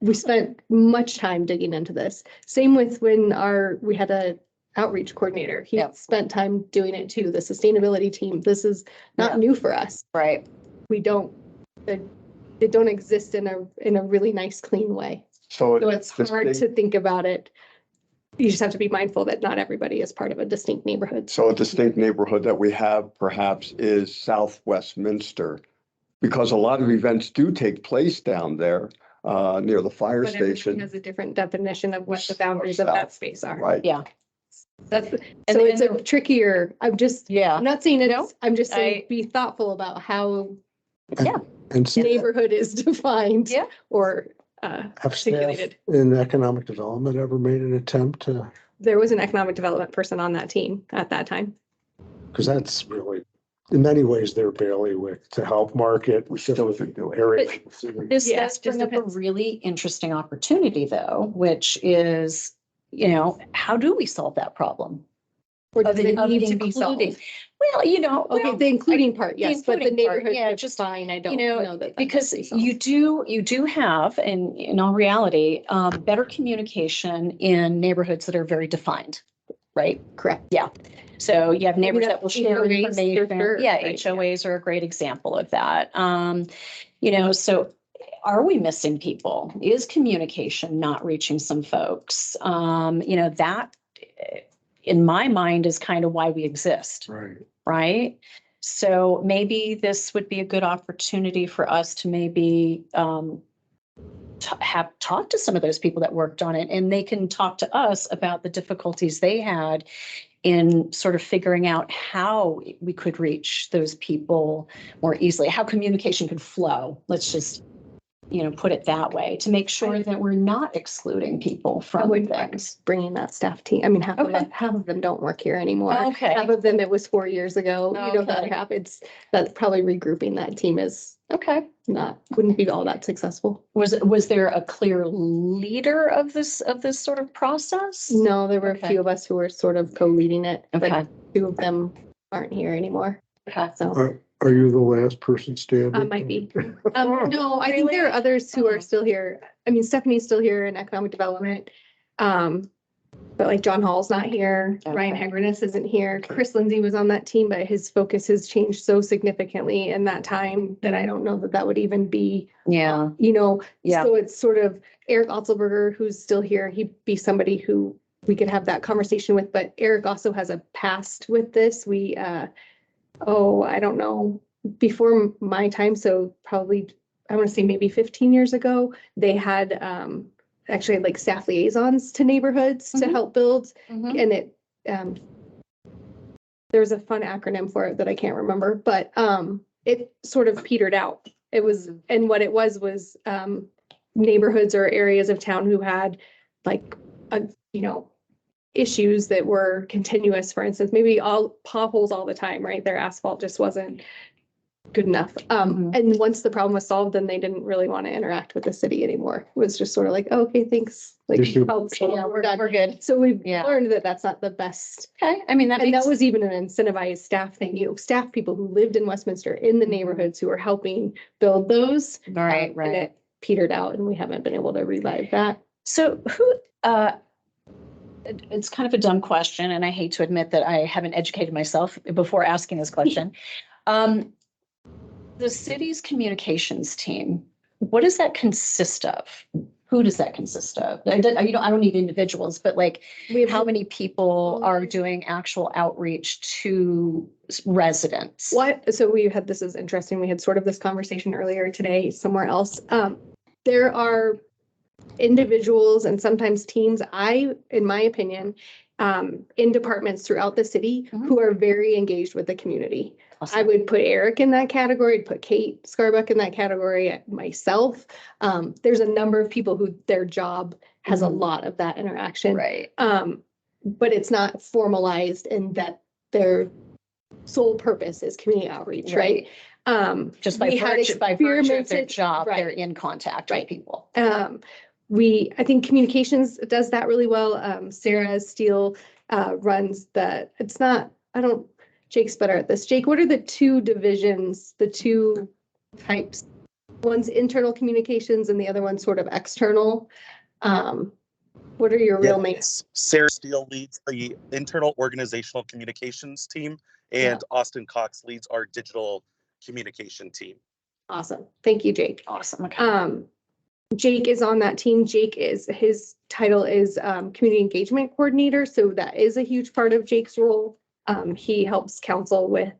We spent much time digging into this. Same with when we had a outreach coordinator. He Yep. spent time doing it too. The sustainability team. This is not Yeah. new for us. Right. We don't, they don't exist in a really nice, clean way. So So it's hard to think about it. You just have to be mindful that not everybody is part of a distinct neighborhood. So a distinct neighborhood that we have perhaps is South Westminster, because a lot of events do take place down there, near the fire But everyone station. has a different definition of what the boundaries of that space are. Right. Yeah. That's, And- so it's and a trickier, Yeah. I'm not saying No, it's, I'm just saying, I- be thoughtful about how And so neighborhood is defined. Yeah. Or have staff articulated. in economic development ever made an attempt to, There was an economic development person on that team at that time. because that's really, in many ways, their bailiwick to help market. We still should do it. area. This Yeah, does just bring up a depends. really interesting opportunity though, which is, how do we solve that problem? Or does Of the- it of need to be including- solved? Well, Okay, the including part, yes, but the including part, neighborhood yeah, is just, fine. I don't know, know that. because has to be you do have, and in all reality, better communication in neighborhoods that are very defined, right? solved. Correct. Yeah. So you have neighbors that will that's share HOAs for information. sure, Yeah, right, yeah. HOAs are a great example of that. So are we missing people? Is communication not reaching some folks? That in my mind is kind of why we exist, Right. right? So maybe this would be a good opportunity for us to maybe have talked to some of those people that worked on it, and they can talk to us about the difficulties they had in sort of figuring out how we could reach those people more easily, how communication could flow. Let's just put it that way, to make sure that we're not excluding people I from would things. bringing that staff team. I mean, Okay. half of them don't work here anymore. Okay. Half of them, it was 4 years ago, the Okay. other half, that's probably regrouping that team is Okay. wouldn't be all that successful. Was there a clear leader of this sort of process? No, there were a Okay. few of us who were sort of co-leading it, but Okay. 2 of them aren't here anymore. Okay. So Are you the last person standing? I might be. No, I think there are Really? others who Oh. are still here. I mean, Stephanie's still here in economic development. But like John Hall's not here. Ryan Okay. Hagrenus isn't here. Chris Lindsay was on that team, but his focus has changed so significantly in that time that I don't know that that would even be, Yeah. Yeah. so it's sort of Eric Otzelberger, who's still here. He'd be somebody who we could have that conversation with, but Eric also has a past with this. I don't know, before my time, so probably, I want to say maybe 15 years ago, they had actually like staff liaisons to neighborhoods to Mhm. help build. Mhm. And it, there's a fun acronym for it that I can't remember, but it sort of petered out. It was, and what it was neighborhoods or areas of town who had like, issues that were continuous, for instance, maybe all potholes all the time, right? Their asphalt just wasn't good enough. Mhm. And once the problem was solved, then they didn't really want to interact with the city anymore. It was just sort of like, oh, okay, thanks. Like, Just do- oh, Yeah, we're done. we're good. So we've Yeah. learned that that's not the best. Okay. I mean, that And makes. that was even an incentivized staff thing, staff people who lived in Westminster in the Mhm. neighborhoods who were helping build those. Right, And right. it petered out and we haven't been able to revive that. So it's kind of a dumb question, and I hate to admit that I haven't educated myself before asking this question. The city's communications team, what does that consist of? Who does that consist of? I don't need individuals, but like, We have how many people are doing actual outreach to residents? So this is interesting. We had sort of this conversation earlier today somewhere else. There are individuals and sometimes teams, in my opinion, in departments throughout the city Mhm. who are very engaged with the community. I Awesome. would put Eric in that category, I'd put Kate Scarbuck in that category, myself. There's a number of people who their job has a Mhm. lot of that interaction. Right. But it's not formalized in that their sole purpose is community outreach, right? Just by we had virtue of their experimented- job, right. they're in contact with Right. people. I think communications does that really well. Sarah Steele runs Jake's better at this. Jake, what are the 2 divisions, the 2 types? One's internal communications and the other one's sort of external. What are your real names? Sarah Steele leads the internal organizational communications team, and Austin Cox leads our digital communication team. Awesome. Thank you, Jake. Awesome. Okay. Jake is on that team. His title is community engagement coordinator. So that is a huge part of Jake's role. He helps council with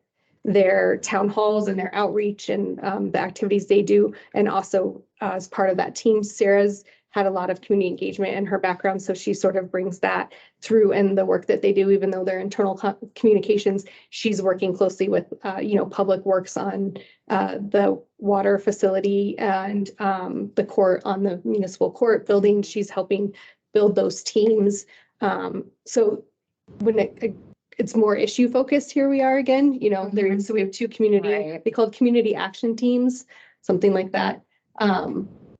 their town halls and their outreach and the activities they do. And also as part of that team, Sarah's had a lot of community engagement in her background. So she sort of brings that through in the work that they do, even though they're internal communications. She's working closely with, Public Works on the water facility and the court on the municipal court building. She's helping build those teams. So when it's more issue focused, here we are again, Mhm. so we have 2 community, Right. they called community action teams, something like that.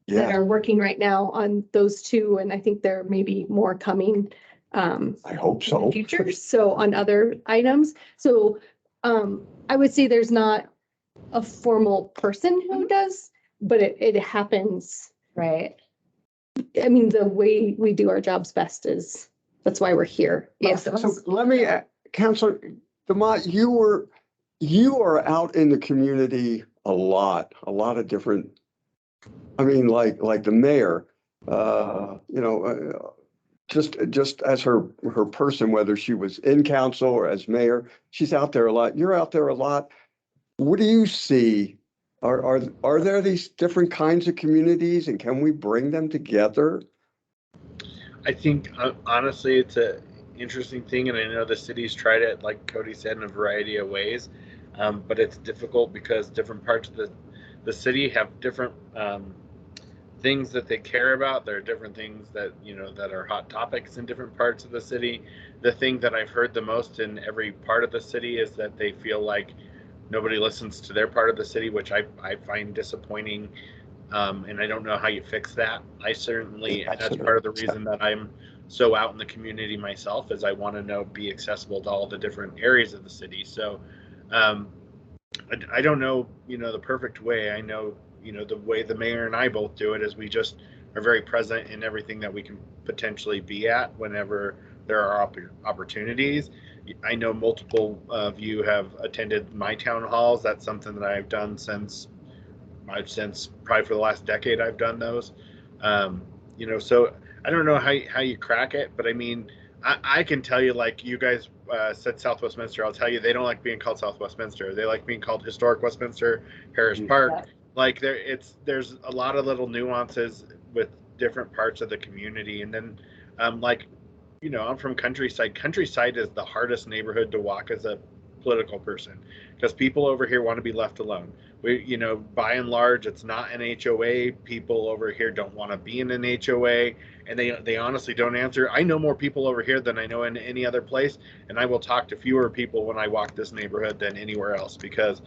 That Yeah, are working right now on those 2, and I think there may be more coming. I hope In the so. future, so on other items. So I would say there's not a formal person who does, but it happens. Right. I mean, the way we do our jobs best that's why we're here. most of So us. let me, Counselor Demott, you are out in the community a lot of different, I mean, like the mayor, just as her person, whether she was in council or as mayor, she's out there a lot. You're out there a lot. What do you see? Are there these different kinds of communities, and can we bring them together? I think honestly, it's a interesting thing, and I know the city's tried it, like Cody said, in a variety of ways, but it's difficult because different parts of the city have different things that they care about. There are different things that, you know, that are hot topics in different parts of the city. The thing that I've heard the most in every part of the city is that they feel like nobody listens to their part of the city, which I find disappointing. And I don't know how you fix that. I certainly, and that's part of the reason that I'm so out in the community myself, is I want to be accessible to all the different areas of the city. So I don't know, you know, the perfect way. I know, you know, the way the mayor and I both do it is we just are very present in everything that we can potentially be at whenever there are opportunities. I know multiple of you have attended my town halls. That's something that I've done since probably for the last decade. I've done those. You know, so I don't know how you crack it, but I mean, I can tell you, like you guys said South Westminster, I'll tell you they don't like being called South Westminster. They like being called Historic Westminster, Harris Park. Yeah. Like there's a lot of little nuances with different parts of the community. And then like, you know, I'm from Countryside. Countryside is the hardest neighborhood to walk as a political person, because people over here want to be left alone. We, you know, by and large, it's not an HOA. People over here don't want to be in an HOA, and they honestly don't answer. I know more people over here than I know in any other place, and I will talk to fewer people when I walk this neighborhood than anywhere else, because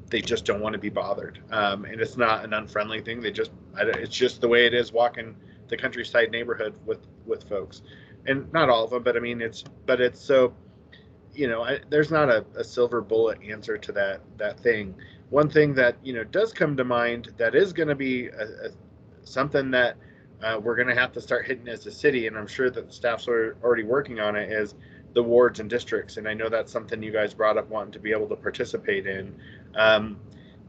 they just don't want to be bothered. And it's not an unfriendly thing. It's just the way it is walking the Countryside neighborhood with folks, and not all of them, but I mean, it's so, you know, there's not a silver bullet answer to that thing. One thing that, you know, does come to mind that is going to be something that we're going to have to start hitting as a city, and I'm sure that the staff's are already working on it, is the wards and districts. And I know that's something you guys brought up, wanting to be able to participate in.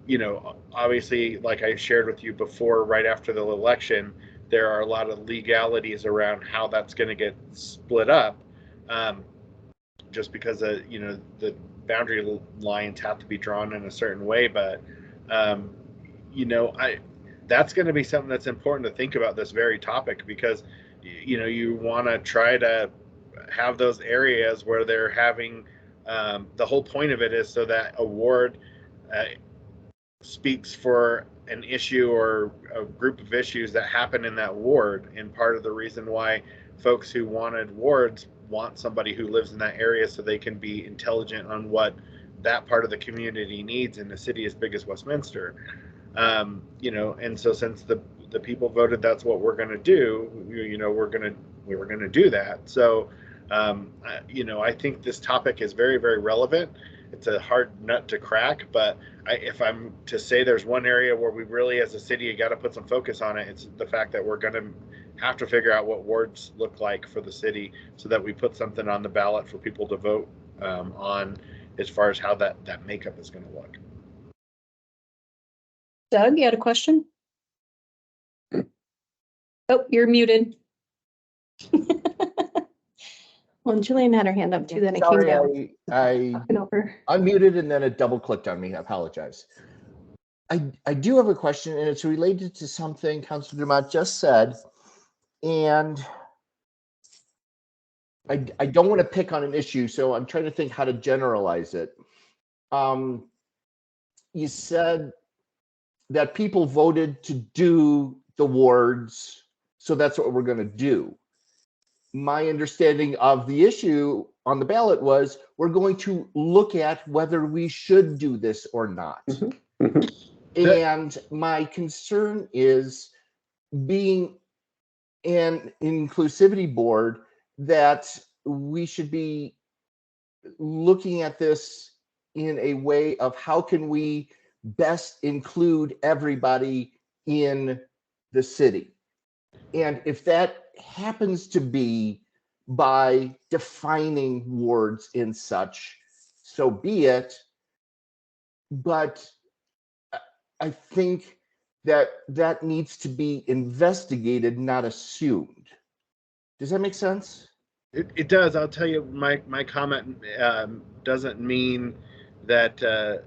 You know, obviously, like I shared with you before, right after the election, there are a lot of legalities around how that's going to get split up. Just because you know, the boundary lines have to be drawn in a certain way, but you know, that's going to be something that's important to think about, this very topic, because you know, you want to try to have those areas where they're having the whole point of it is so that a ward speaks for an issue or a group of issues that happen in that ward. And part of the reason why folks who wanted wards want somebody who lives in that area, so they can be intelligent on what that part of the community needs in a city as big as Westminster. You know, and so since the people voted that's what we're going to do, you know, we were going to do that. So you know, I think this topic is very, very relevant. It's a hard nut to crack, but if I'm to say there's one area where we really, as a city, got to put some focus on it, it's the fact that we're going to have to figure out what wards look like for the city, so that we put something on the ballot for people to vote on, as far as how that makeup is going to look. Doug, you had a question? Oh, you're muted. Well, Jillian had her hand up too, then it came Sorry, down. I Talking over. unmuted and then it double clicked on me. I apologize. I do have a question, and it's related to something Councilor Dumont just said. And I don't want to pick on an issue, so I'm trying to think how to generalize it. You said that people voted to do the wards, so that's what we're going to do. My understanding of the issue on the ballot was we're going to look at whether we should do this or not. And my concern is, being an inclusivity board, that we should be looking at this in a way of how can we best include everybody in the city. And if that happens to be by defining wards in such, so be it. But I think that needs to be investigated, not assumed. Does that make sense? It does. I'll tell you, my comment doesn't mean that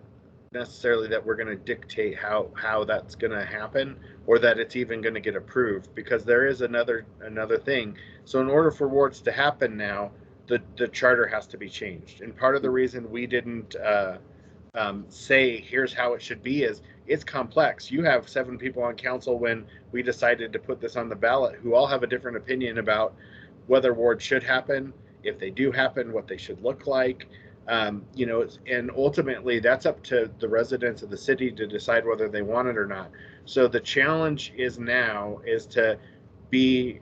necessarily that we're going to dictate how that's going to happen, or that it's even going to get approved, because there is another thing. So in order for wards to happen now, the charter has to be changed. And part of the reason we didn't say here's how it should be is it's complex. You have 7 people on council when we decided to put this on the ballot who all have a different opinion about whether wards should happen, if they do happen, what they should look like. You know, and ultimately that's up to the residents of the city to decide whether they want it or not. So the challenge is now is to be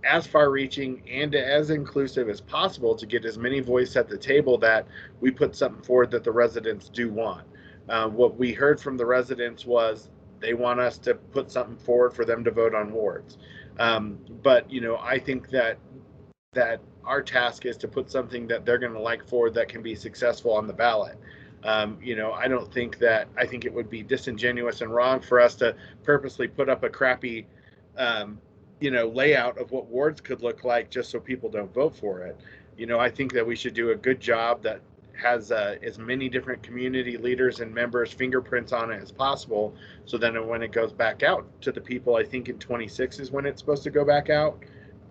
as far reaching and as inclusive as possible to get as many voices at the table that we put something forward that the residents do want. What we heard from the residents was they want us to put something forward for them to vote on wards. But, you know, I think that our task is to put something that they're going to like forward that can be successful on the ballot. You know, I think it would be disingenuous and wrong for us to purposely put up a crappy, you know, layout of what wards could look like just so people don't vote for it. You know, I think that we should do a good job that has as many different community leaders and members' fingerprints on it as possible. So then when it goes back out to the people, I think in 26 is when it's supposed to go back out.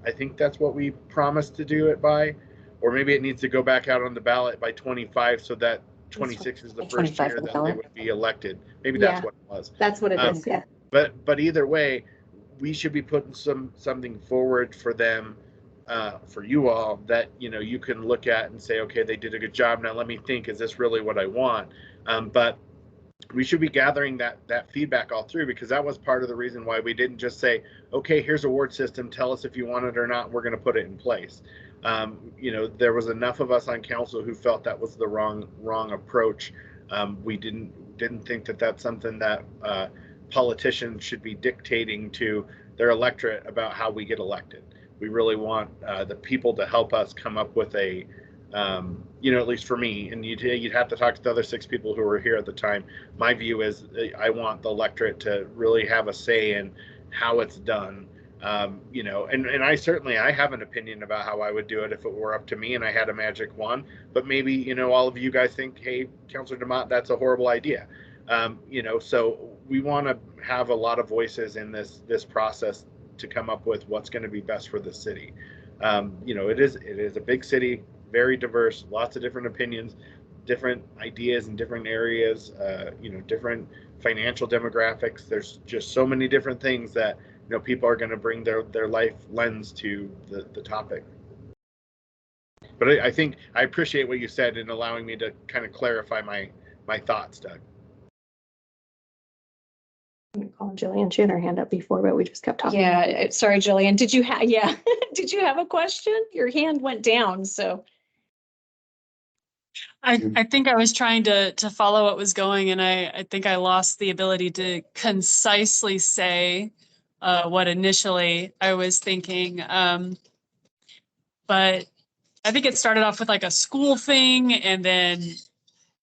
I think that's what we promised to do it by, or maybe it needs to go back out on the ballot by 25 so that 26 is the first 25 year on the that they ballot. would be elected. Maybe Yeah. that's what it was. That's what it is. Yeah. But either way, we should be putting something forward for them, for you all that, you know, you can look at and say, okay, they did a good job. Now let me think, is this really what I want? But we should be gathering that feedback all through, because that was part of the reason why we didn't just say, okay, here's a ward system, tell us if you want it or not, we're going to put it in place. You know, there was enough of us on council who felt that was the wrong approach. We didn't think that that's something that politicians should be dictating to their electorate about how we get elected. We really want the people to help us come up with a you know, at least for me, and you'd have to talk to the other 6 people who were here at the time. My view is I want the electorate to really have a say in how it's done. You know, and I have an opinion about how I would do it if it were up to me and I had a magic wand. But maybe, you know, all of you guys think, hey, Councilor DeMott, that's a horrible idea. You know, so we want to have a lot of voices in this process to come up with what's going to be best for the city. You know, it is a big city, very diverse, lots of different opinions, different ideas in different areas, you know, different financial demographics. There's just so many different things that, you know, people are going to bring their life lens to the topic. But I think I appreciate what you said in allowing me to kind of clarify my thoughts, Doug. I'm gonna call Jillian. She had her hand up before, but we just kept talking. Yeah, sorry, Jillian. Did you have, yeah, did you have a question? Your hand went down, so. I think I was trying to follow what was going, and I think I lost the ability to concisely say what initially I was thinking. But I think it started off with like a school thing, and then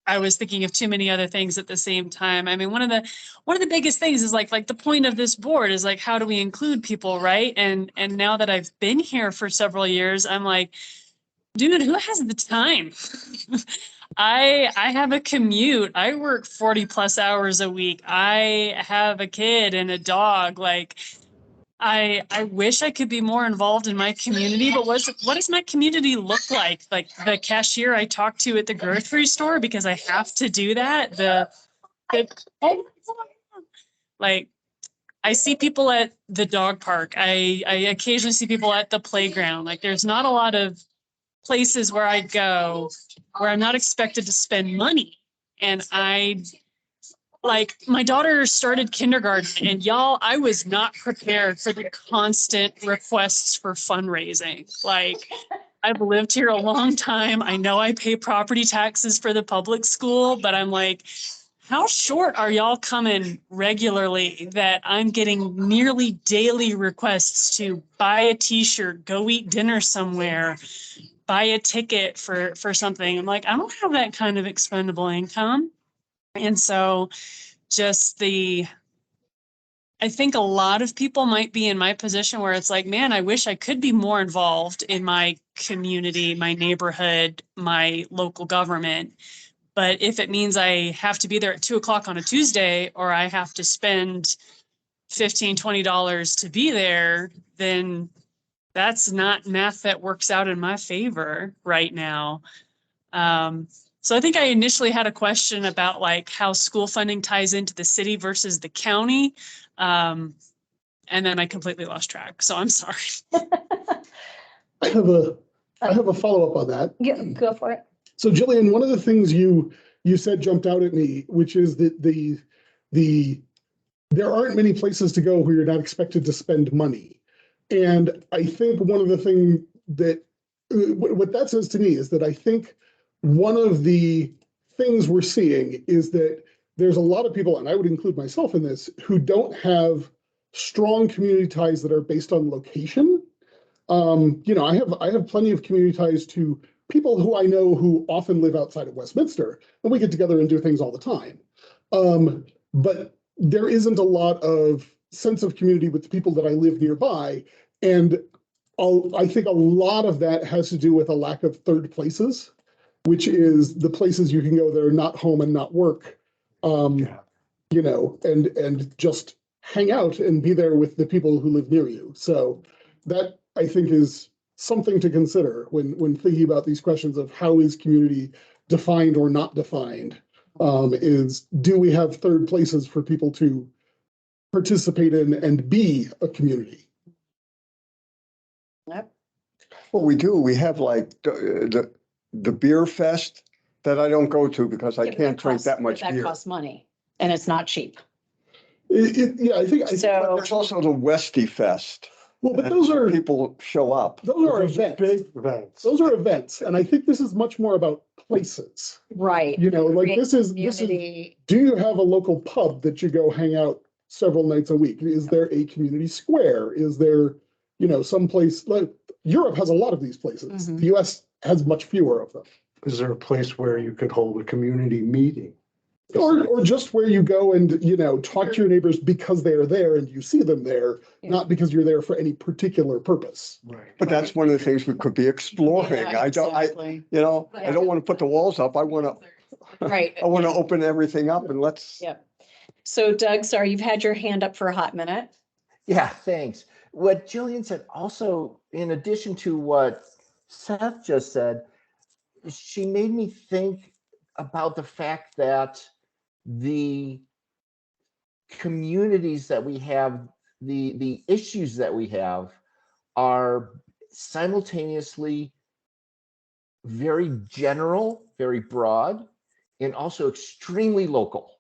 I was thinking of too many other things at the same time. I mean, one of the biggest things is like the point of this board is like, how do we include people, right? And now that I've been here for several years, I'm like, dude, who has the time? I have a commute. I work 40 plus hours a week. I have a kid and a dog. Like, I wish I could be more involved in my community, but what does my community look like? Like the cashier I talk to at the grocery store, because I have to do that. Like, I see people at the dog park. I occasionally see people at the playground. Like, there's not a lot of places where I go where I'm not expected to spend money. And like, my daughter started kindergarten, and y'all, I was not prepared for the constant requests for fundraising. Like, I've lived here a long time. I know I pay property taxes for the public school, but I'm like, how short are y'all coming regularly that I'm getting nearly daily requests to buy a t-shirt, go eat dinner somewhere, buy a ticket for something? I'm like, I don't have that kind of expendable income. And so I think a lot of people might be in my position where it's like, man, I wish I could be more involved in my community, my neighborhood, my local government. But if it means I have to be there at 2:00 on a Tuesday, or I have to spend $15, $20 to be there, then that's not math that works out in my favor right now. So I think I initially had a question about like how school funding ties into the city versus the county. And then I completely lost track. So I'm sorry. I have a follow-up on that. Yeah, go for it. So Jillian, one of the things you said jumped out at me, which is that there aren't many places to go where you're not expected to spend money. And I think one of the things that what that says to me is that I think one of the things we're seeing is that there's a lot of people, and I would include myself in this, who don't have strong community ties that are based on location. I have plenty of community ties to people who I know who often live outside of Westminster, and we get together and do things all the time. But there isn't a lot of sense of community with the people that I live nearby, and I think a lot of that has to do with a lack of third places, which is the places you can go that are not home and not work, and just hang out and be there with the people who live near you. So that, I think, is something to consider when thinking about these questions of how is community defined or not defined, is do we have third places for people to participate in and be a community? Yep. Well, we do. We have like the beer fest that I don't go to because I Yeah, but can't drink that much That beer. costs money and it's not cheap. I think So There's also the Westy Fest. well, but those are People show up. those are Those are events. big events. Those are events, and I think this is much more about places. right. Like this is Community. do you have a local pub that you go hang out several nights a week? Is there a community square? Is there, some place like Europe has a lot of these places. Mhm. The US has much fewer of them. Is there a place where you could hold a community meeting? Or just where you go and, talk to your neighbors because they are there and you see them there, Yeah. not because you're there for any particular purpose. Right. But that's one of the things we could be exploring. Yeah, exactly. I don't want to put the walls up. I want Right. to open everything up and let's. Yep. So Doug, sorry, you've had your hand up for a hot minute. Yeah, thanks. What Jillian said also, in addition to what Seth just said, she made me think about the fact that the communities that we have, the issues that we have are simultaneously very general, very broad, and also extremely local.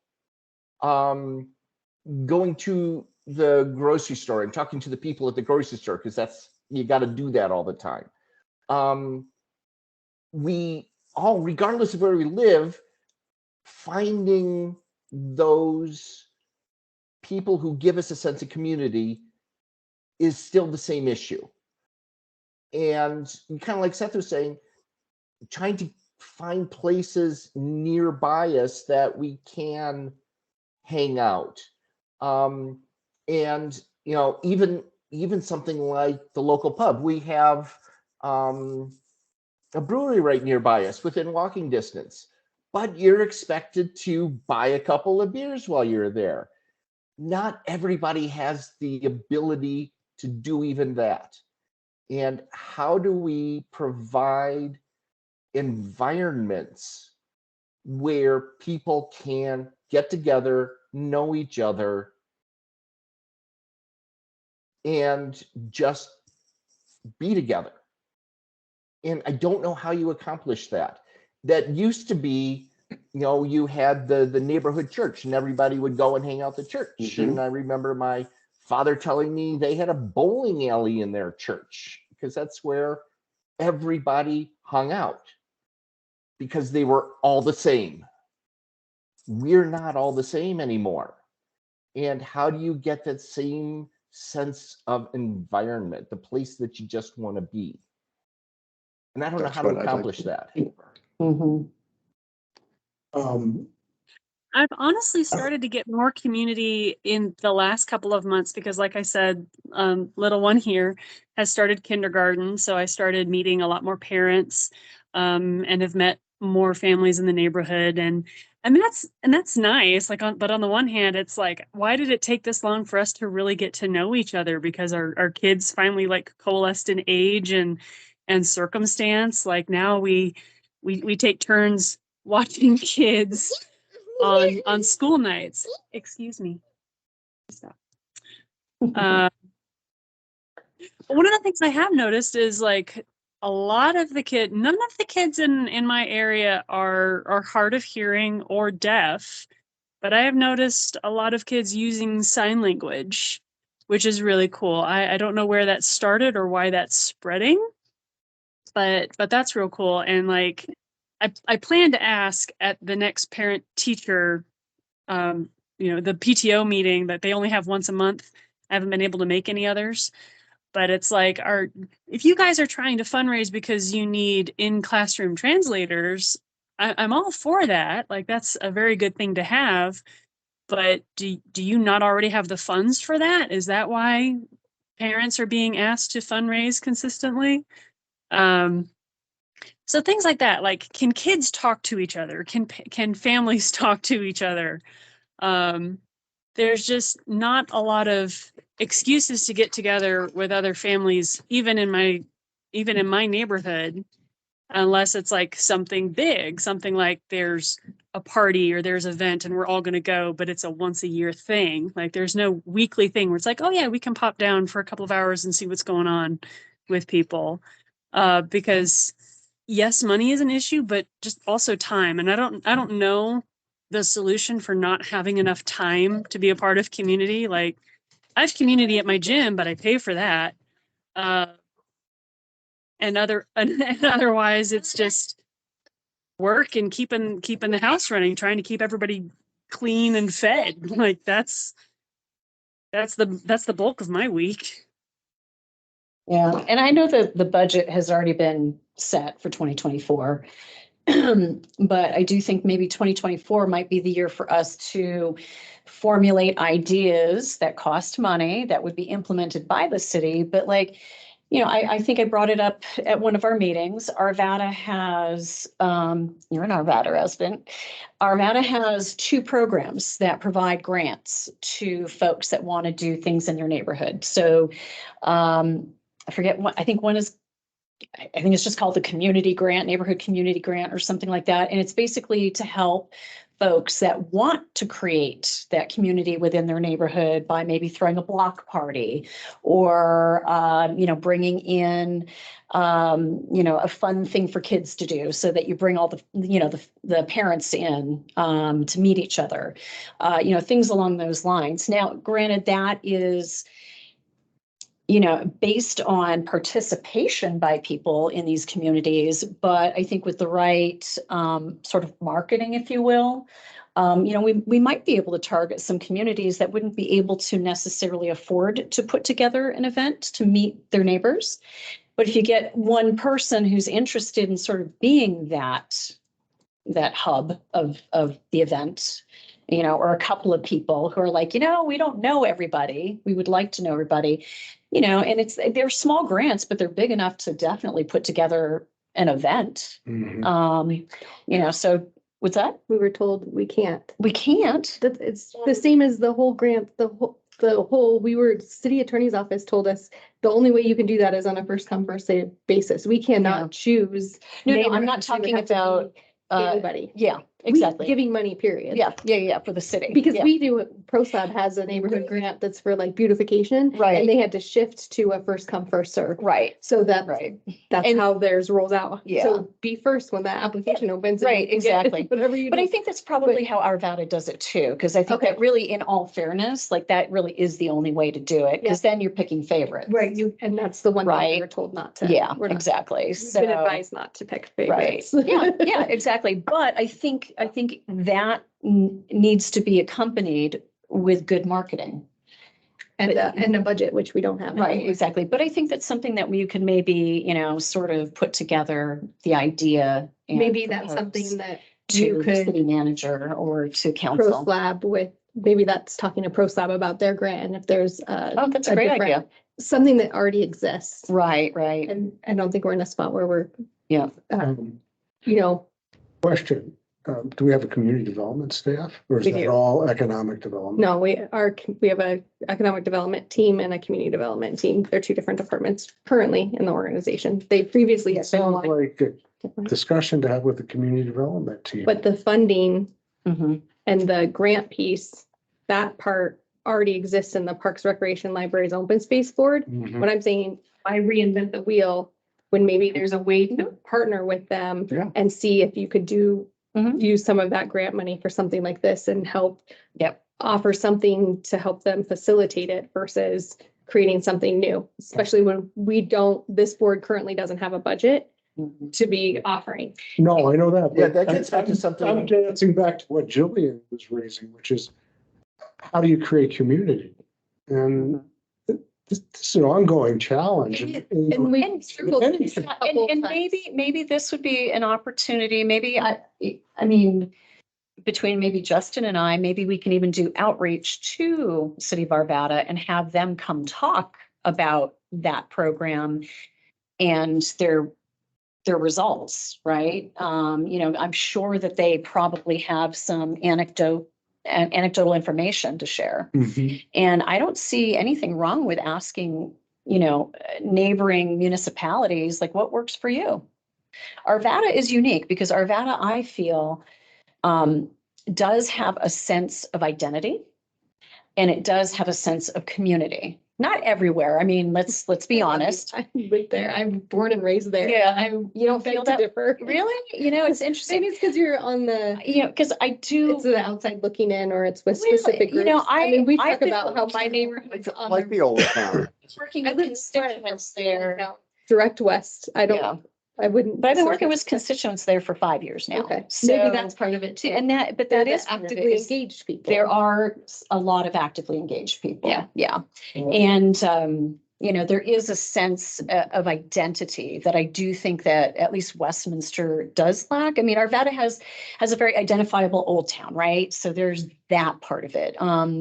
Going to the grocery store and talking to the people at the grocery store, because you got to do that all the time. We all, regardless of where we live, finding those people who give us a sense of community is still the same issue. And kind of like Seth was saying, trying to find places nearby us that we can hang out. And even something like the local pub. We have a brewery right nearby us within walking distance, but you're expected to buy a couple of beers while you're there. Not everybody has the ability to do even that. And how do we provide environments where people can get together, know each other, and just be together? And I don't know how you accomplish that. That used to be, you had the neighborhood church and everybody would go and hang out at the church. Mhm. And I remember my father telling me they had a bowling alley in their church because that's where everybody hung out because they were all the same. We're not all the same anymore. And how do you get that same sense of environment, the place that you just want to be? And I don't know That's how to what I'd like accomplish to- that. Mhm. I've honestly started to get more community in the last couple of months because, like I said, little one here has started kindergarten. So I started meeting a lot more parents and have met more families in the neighborhood. And that's nice. But on the one hand, it's like, why did it take this long for us to really get to know each other? Because our kids finally coalesced in age and circumstance. Like now we take turns watching kids on school nights. Excuse me. Stop. One of the things I have noticed is like a lot of none of the kids in my area are hard of hearing or deaf, but I have noticed a lot of kids using sign language, which is really cool. I don't know where that started or why that's spreading, but that's real cool. And like I plan to ask at the next parent teacher, the PTO meeting that they only have once a month. I haven't been able to make any others. But it's like, if you guys are trying to fundraise because you need in-classroom translators, I'm all for that. Like, that's a very good thing to have. But do you not already have the funds for that? Is that why parents are being asked to fundraise consistently? So things like that, like, can kids talk to each other? Can families talk to each other? There's just not a lot of excuses to get together with other families, even in my neighborhood, unless it's like something big, something like there's a party or there's an event and we're all going to go, but it's a once a year thing. Like there's no weekly thing where it's like, oh yeah, we can pop down for a couple of hours and see what's going on with people. Because yes, money is an issue, but just also time. And I don't know the solution for not having enough time to be a part of community. Like I have community at my gym, but I pay for that. And otherwise it's just work and keeping the house running, trying to keep everybody clean and fed. Like that's the bulk of my week. Yeah, and I know that the budget has already been set for 2024. But I do think maybe 2024 might be the year for us to formulate ideas that cost money that would be implemented by the city. But like, I think I brought it up at one of our meetings. Arvada has, you're an Arvada resident. Arvada has 2 programs that provide grants to folks that want to do things in their neighborhood. So I forget what, I think it's just called the community grant, neighborhood community grant or something like that. And it's basically to help folks that want to create that community within their neighborhood by maybe throwing a block party or, bringing in, a fun thing for kids to do so that you bring all the parents in to meet each other, things along those lines. Now, granted, that is based on participation by people in these communities, but I think with the right sort of marketing, if you will, we might be able to target some communities that wouldn't be able to necessarily afford to put together an event to meet their neighbors. But if you get one person who's interested in sort of being that hub of the event, or a couple of people who are like, we don't know everybody. We would like to know everybody, and they're small grants, but they're big enough to definitely put together an event. Mhm. So what's that? We were told we can't. We can't. That it's the same as the whole grant, city attorney's office told us the only way you can do that is on a first come, first served basis. We cannot choose. No, I'm not talking about anybody. Yeah, exactly. Giving money, period. Yeah, for the city. Because we do, ProSlab has a neighborhood grant that's for like beautification. Right. And they had to shift to a first come, first serve. Right. So that's And- how theirs rolls out. Yeah. So be first when that application opens. and Right, you can get exactly. Whatever you But do. I think that's probably how Arvada does it too, because I think Okay. that really, in all fairness, like that really is the only way to do it, because then you're picking favorites. Right, and that's the one thing Right. we were told not to. Yeah, We're not- exactly. We've So, been advised not to pick right. favorites. Yeah, exactly. But I think that needs to be accompanied with good marketing. And a budget, which we don't have. Right, anymore. exactly. But I think that's something that we could maybe, sort of put together the idea. And Maybe that's propose something that to you the could city manager or to council. ProSlab with, maybe that's talking to ProSlab about their grant and if there's Oh, that's a great idea. something that already exists. Right. And I don't think we're in a spot where we're, Yeah. Um, you Question, do we have a community development staff or is We that do. all economic development? no, we have a economic development team and a community development team. They're 2 different departments currently in the organization. They previously It had been sounds one. like discussion to have with the community development team. But the funding Mhm. and the grant piece, that part already exists in the Parks Recreation Libraries Open Space Board. Mhm. What I'm saying, I reinvent the wheel when maybe there's a way to partner with them Yeah. and see if you could Mhm. use some of that grant money for something like this and help Yep. offer something to help them facilitate it versus creating something new, especially when this board currently doesn't have a budget Mhm. to be offering. No, I know that. Yeah, but that gets back to I'm something- dancing back to what Jillian was raising, which is how do you create community? And this is an ongoing challenge. And we And- circled and- this a couple And times. maybe this would be an opportunity, maybe I mean, between maybe Justin and I, maybe we can even do outreach to City of Arvada and have them come talk about that program and their results, right? I'm sure that they probably have some anecdotal information to share. Mhm. And I don't see anything wrong with asking, neighboring municipalities, like, what works for you? Arvada is unique because Arvada, I feel, does have a sense of identity and it does have a sense of community. Not everywhere. I mean, let's be honest. I lived there. I'm born and raised there. Yeah. You don't Feel feel that- to differ. Really? It's interesting. Maybe it's because you're on the, Because I do. it's the outside looking in, or it's with Really, specific groups. I mean, we I've talk been- about how my neighborhood's on Like the old town. Working I with live constituents there. direct west. I Yeah. don't, I wouldn't. But I've been working with constituents there for 5 years now. Okay, So, maybe that's part of it too. and that They're that the is part of it, actively is engaged people. there are a lot of actively engaged people. Yeah. Yeah. And, there is a sense of identity that I do think that at least Westminster does lack. I mean, Arvada has a very identifiable old town, right? So there's that part of it.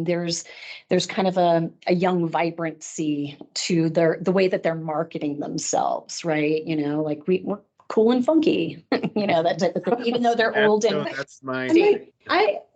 There's kind of a young vibrancy to the way that they're marketing themselves, right? Like we're cool and funky, that type of thing, even though they're old and That's my.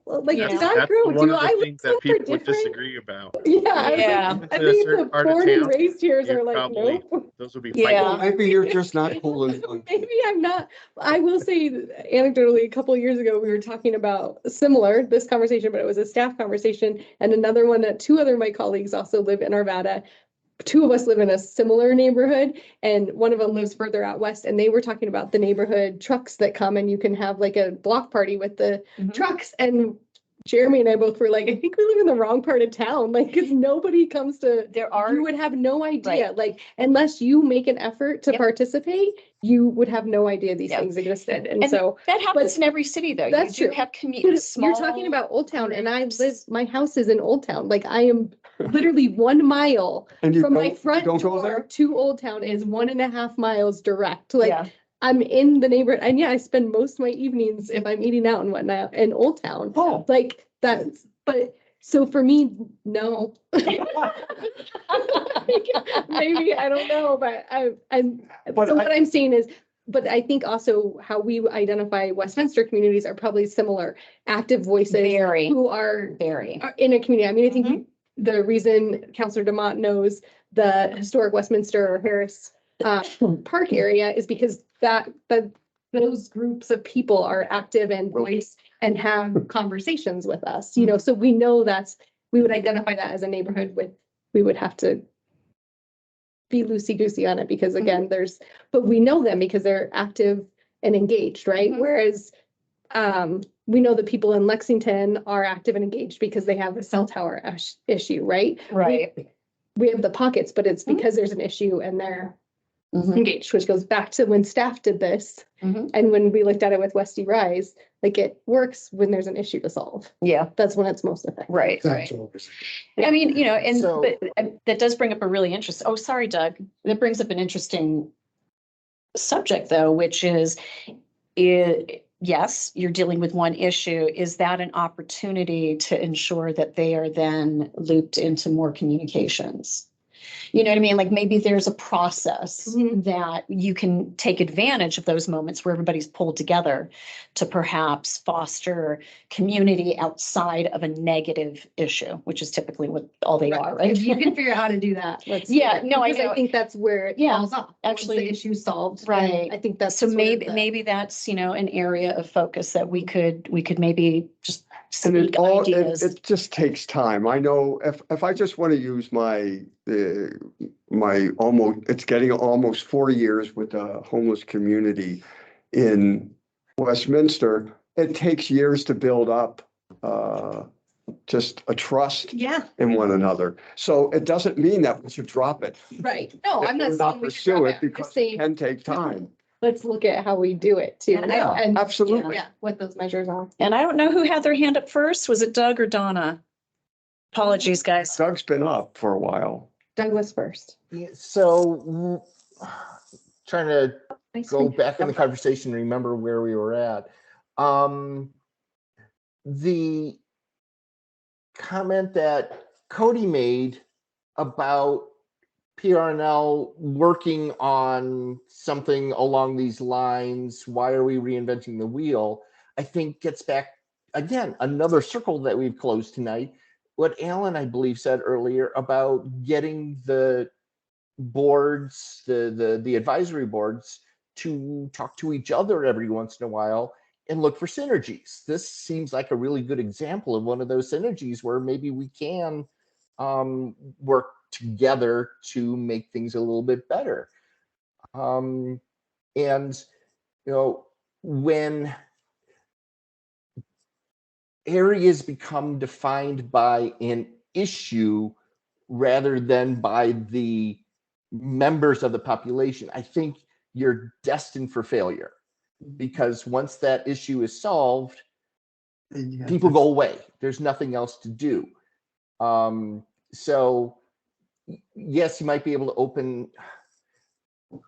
I'm like, Yeah. did That's I grow? one Do of the I look things that somewhere people would different? disagree about. Yeah. Yeah. Even I to a think certain the part of born and town, raised here you'd are like, probably- nope. Those would be Yeah. fighting. Maybe you're just not cool and funky. Maybe I'm not. I will say anecdotally, a couple of years ago, we were talking about this conversation, but it was a staff conversation. And another one that 2 other of my colleagues also live in Arvada. 2 of us live in a similar neighborhood and one of them lives further out west. And they were talking about the neighborhood trucks that come and you can have like a block party with the Mhm. trucks. And Jeremy and I both were like, I think we live in the wrong part of town. Like, because nobody comes to, there are. you would have no idea, like, unless you make an effort to Yep. participate, you would have no idea these Yeah. things existed. And And so, that happens in every city, though. That's You do true. have but communities. you're talking about Old Town and my house is in Old Town. Like, I am literally 1 mile And you from my don't, front don't go door there? to Old Town is 1.5 miles direct. Like, Yeah. I'm in the neighborhood. And yeah, I spend most of my evenings if I'm eating out and whatnot in Old Town. Oh. Like that's, but so for me, no. Maybe, I don't know, but But so I- what I'm saying is, but I think also how we identify Westminster communities are probably similar, active voices Very. who are Very. in a community. I mean, I think Mhm. the reason Councillor Demott knows the historic Westminster or Harris Park area is because those groups of people are active and voice and have conversations with us, so we know we would identify that as a neighborhood we would have to be loosey-goosey on it because again, but we know them because they're active and engaged, right? Mhm. Whereas we know that people in Lexington are active and engaged because they have the cell tower issue, right? Right. We have the pockets, but it's Mhm. because there's an issue and they're Mhm. engaged, which goes back to when staff did this. Mhm. And when we looked at it with Westy Rise, like it works when there's an issue to solve. Yeah. That's when it's most effective. Right. That's Right. always. I mean, and So- but that does bring up a really interesting. Oh, sorry, Doug. That brings up an interesting subject, though, which is, yes, you're dealing with one issue. Is that an opportunity to ensure that they are then looped into more communications? You know what I mean? Like maybe there's a process Mhm. that you can take advantage of those moments where everybody's pulled together to perhaps foster community outside of a negative issue, which is typically what all they are, right? If you can figure out how to do that, let's. do Yeah, it. no, I Because know. think that's where it Yeah, falls off. Once actually, the issue's solved. right. I think that's. So sort of maybe, the- maybe that's, an area of focus that we could maybe just And speak ideas. it just takes time. I know if I just want to use it's getting almost 4 years with the homeless community in Westminster, it takes years to build up, just a trust Yeah, in one another. So it doesn't mean that we should drop it. right. No, I'm That not we're saying we should pursue drop it it. I'm because just it saying, can take time. let's look at how we do it too. And Absolutely. Yeah, what those measures are. And I don't know who had their hand up first. Was it Doug or Donna? Apologies, guys. Doug's been up for a while. Doug was first. Yeah, so trying to Nice go thing. back in the conversation, remember where we were at. The comment that Cody made about PRNL working on something along these lines, why are we reinventing the wheel? I think gets back, again, another circle that we've closed tonight. What Alan, I believe, said earlier about getting the boards, the advisory boards, to talk to each other every once in a while and look for synergies. This seems like a really good example of one of those synergies where maybe we can work together to make things a little bit better. And when areas become defined by an issue rather than by the members of the population, I think you're destined for failure, because once that issue is solved, people go away. There's nothing else to do. So yes, you might be able to open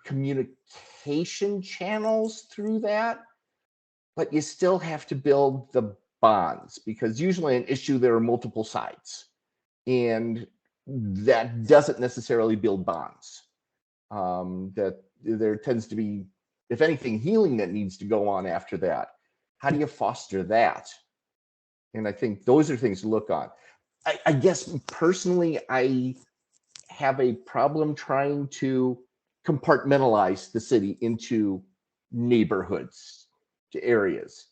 communication channels through that, but you still have to build the bonds, because usually an issue, there are multiple sides, and that doesn't necessarily build bonds. That there tends to be, if anything, healing that needs to go on after that. How do you foster that? And I think those are things to look on. I guess personally, I have a problem trying to compartmentalize the city into neighborhoods, to areas.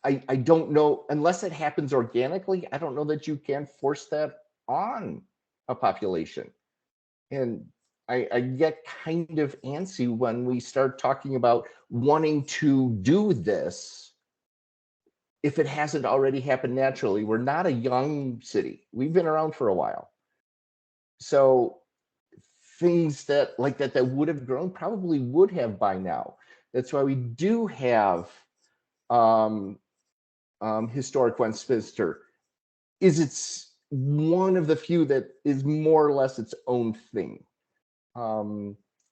I don't know, unless it happens organically, I don't know that you can force that on a population. And I get kind of antsy when we start talking about wanting to do this if it hasn't already happened naturally. We're not a young city. We've been around for a while. So things that like that would have grown probably would have by now. That's why we do have historic Westminster. It's one of the few that is more or less its own thing.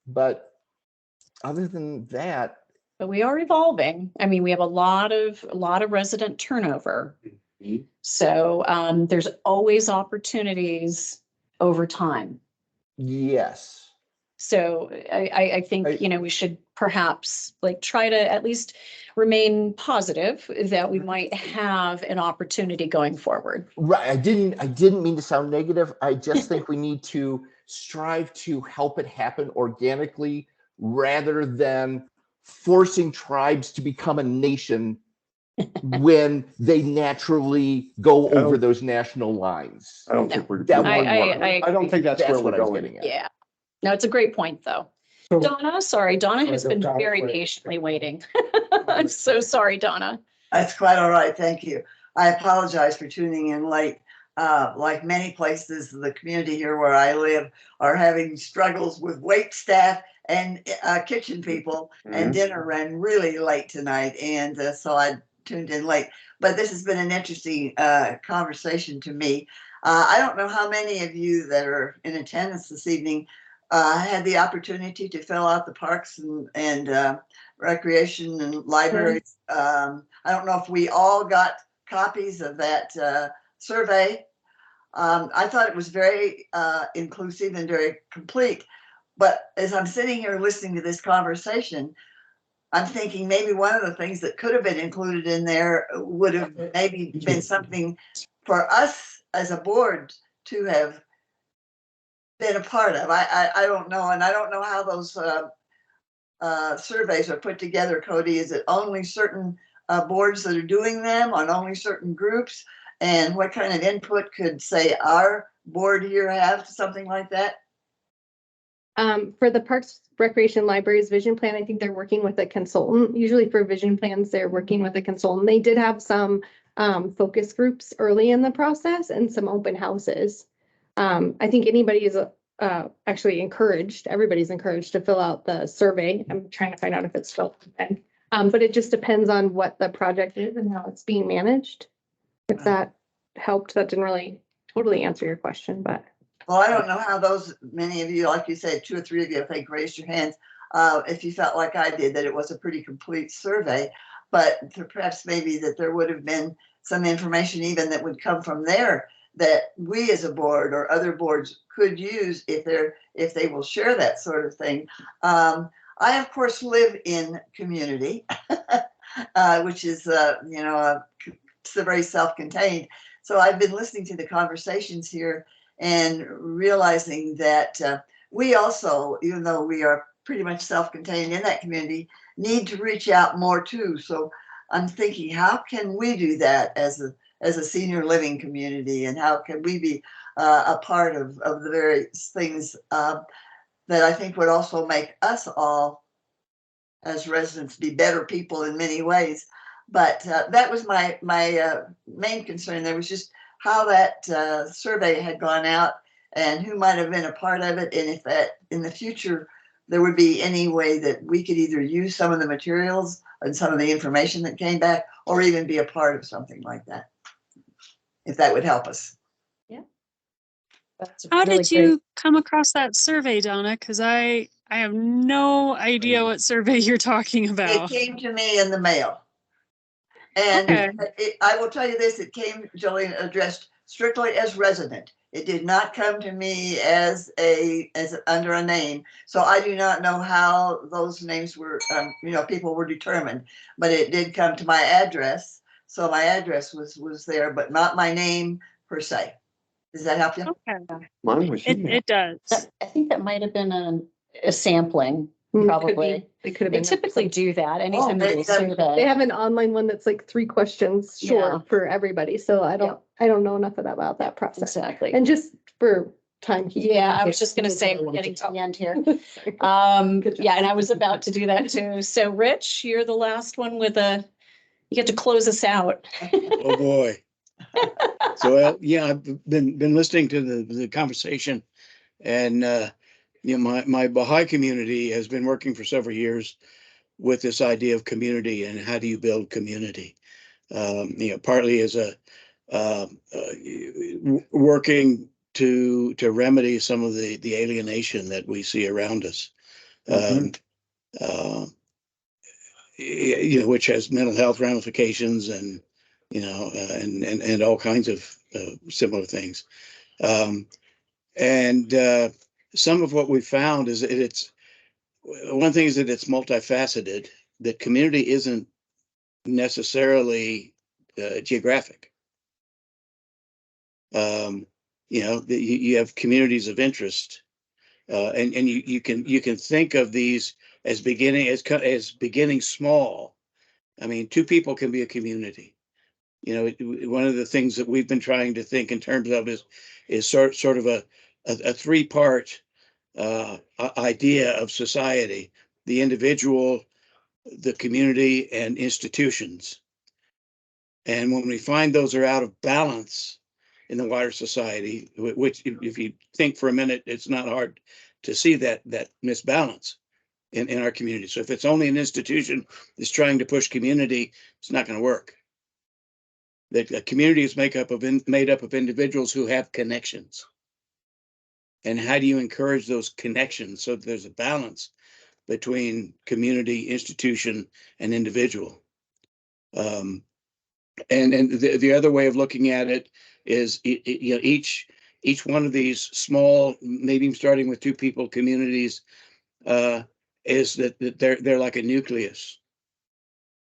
But other than that, But we are evolving. I mean, we have a lot of resident turnover. So there's always opportunities over time. yes. So I think, we should perhaps like try to at least remain positive that we might have an opportunity going forward. Right. I didn't mean to sound negative. I just think we need to strive to help it happen organically rather than forcing tribes to become a nation when they naturally go over those national lines. I don't think we're. That I- wouldn't work. I don't think that's where what we're I was going. getting at. Yeah. No, it's a great point, though. So- Donna, sorry, Donna has been Donna, very wait. patiently waiting. I'm so sorry, Donna. That's quite all right. Thank you. I apologize for tuning in late. Like many places, the community here where I live are having struggles with wait staff and kitchen people, and dinner ran really late tonight. And so I tuned in late. But this has been an interesting conversation to me. I don't know how many of you that are in attendance this evening had the opportunity to fill out the parks and recreation and libraries. I don't know if we all got copies of that survey. I thought it was very inclusive and very complete. But as I'm sitting here listening to this conversation, I'm thinking maybe one of the things that could have been included in there would have maybe been something for us as a board to have been a part of. I don't know, and I don't know how those surveys are put together, Cody. Is it only certain boards that are doing them on only certain groups? And what kind of input could, say, our board here have to something like that? For the Parks, Recreation, Libraries vision plan, I think they're working with a consultant. Usually for vision plans, they're working with a consultant. They did have some focus groups early in the process and some open houses. I think anybody is actually encouraged, everybody's encouraged to fill out the survey. I'm trying to find out if it's still open. But it just depends on what the project is and how it's being managed. If that helped, that didn't really totally answer your question, but. Well, I don't know how those, many of you, like you said, 2 or 3 of you, I think, raised your hands. If you felt like I did, that it was a pretty complete survey, but perhaps maybe that there would have been some information even that would come from there that we as a board or other boards could use if they will share that sort of thing. I, of course, live in community, which is, it's very self-contained. So I've been listening to the conversations here and realizing that we also, even though we are pretty much self-contained in that community, need to reach out more too. So I'm thinking, how can we do that as a senior living community, and how can we be a part of the various things that I think would also make us all as residents be better people in many ways. But that was my main concern. There was just how that survey had gone out and who might have been a part of it, and if that in the future there would be any way that we could either use some of the materials and some of the information that came back, or even be a part of something like that, if that would help us. That's a How really did you come across that survey, Donna? Because I have no idea what survey you're talking It about. came to me in the mail. And Okay. I will tell you this, it came, Jolene, addressed strictly as resident. It did not come to me as under a name. So I do not know how those names were, people were determined, but it did come to my address. So my address was there, but not my name per se. Does that help you? Okay. Mine was email. It does. I think that might have been a sampling, Could be. probably. They could have They been. typically do that anytime they- they they- survey. They have an online one that's like 3 questions short Yeah. for everybody. So I don't know enough about that process. Exactly. And just for time. Yeah, I was just gonna say, we're getting to the end here. Good job. Yeah, and I was about to do that too. So Rich, you're the last one you get to close us out. Oh, boy. So, yeah, I've been listening to the conversation, and, my Baha'i community has been working for several years with this idea of community and how do you build community. Partly as working to remedy some of the alienation that we see around us. Which has mental health ramifications and all kinds of similar things. And some of what we found is that it's one thing is that it's multifaceted, that community isn't necessarily geographic. You have communities of interest, and you can think of these as beginning small. I mean, 2 people can be a community. One of the things that we've been trying to think in terms of is sort of a 3-part idea of society: the individual, the community, and institutions. And when we find those are out of balance in the wider society, which if you think for a minute, it's not hard to see that misbalance in our community. So if it's only an institution that's trying to push community, it's not going to work. That a community is made up of individuals who have connections. And how do you encourage those connections so that there's a balance between community, institution, and individual? And the other way of looking at it is, each one of these small, maybe starting with 2 people communities, is that they're like a nucleus.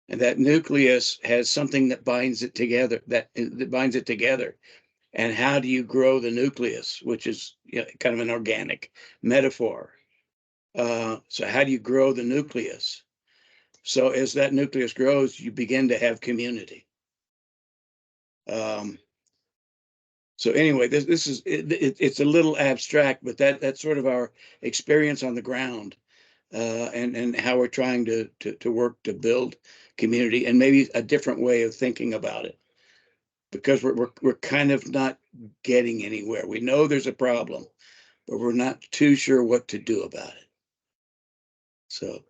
And that nucleus has something that binds it together, that binds it together. And how do you grow the nucleus, which is kind of an organic metaphor. So how do you grow the nucleus? So as that nucleus grows, you begin to have community. So anyway, this is it's a little abstract, but that's sort of our experience on the ground, and how we're trying to work to build community, and maybe a different way of thinking about it, because we're kind of not getting anywhere. We know there's a problem, but we're not too sure what to do about it. So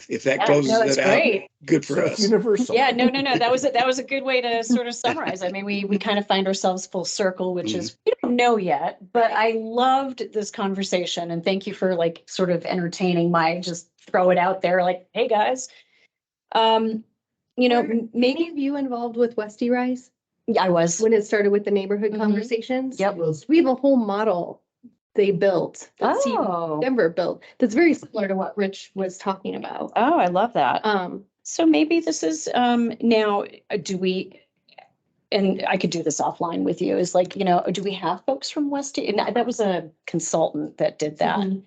if that Yeah, closes no, that's it out, great. good for So it's us. universal. Yeah, no. That was a good way to sort of summarize. I mean, we kind of find ourselves full circle, which is, we don't know yet, but I loved this conversation, and thank you for like sort of entertaining my, just throw it out there like, hey, guys. Maybe Maybe you involved with Westy Rise I was. when it started with the neighborhood Mhm. conversations? Yep. We have a whole model they built, that Oh. Denver built, that's very similar to what Rich was talking about. Oh, I love that. Um, So maybe this is, now, do we, and I could do this offline with you, is like, do we have folks from Westy? And that was a consultant that did that. Mhm.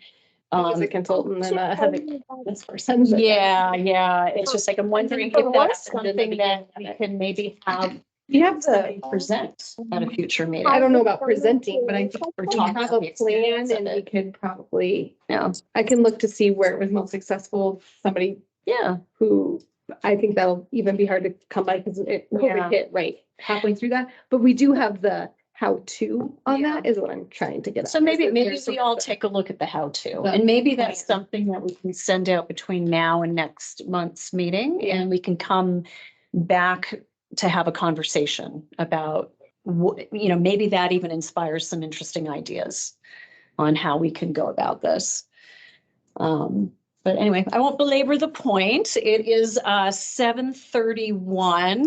I was a consultant and had this person. Yeah. It's just like, I'm wondering if that's something that we can maybe have You have somebody to, present at a future meeting. I don't know about presenting, but I think Or we talk have about a the experience plan of and we it. could probably, Yeah. I can look to see where it was most successful. Somebody Yeah. who, I think that'll even be hard to come by because Yeah. COVID hit right halfway through that. But we do have the how-to on that is what I'm trying to get at. So maybe There's we all take a look at the how-to, The and maybe that's plan. something that we can send out between now and next month's meeting, and we can come back to have a conversation about maybe that even inspires some interesting ideas on how we can go about this. But anyway, I won't belabor the point. It is 7:31.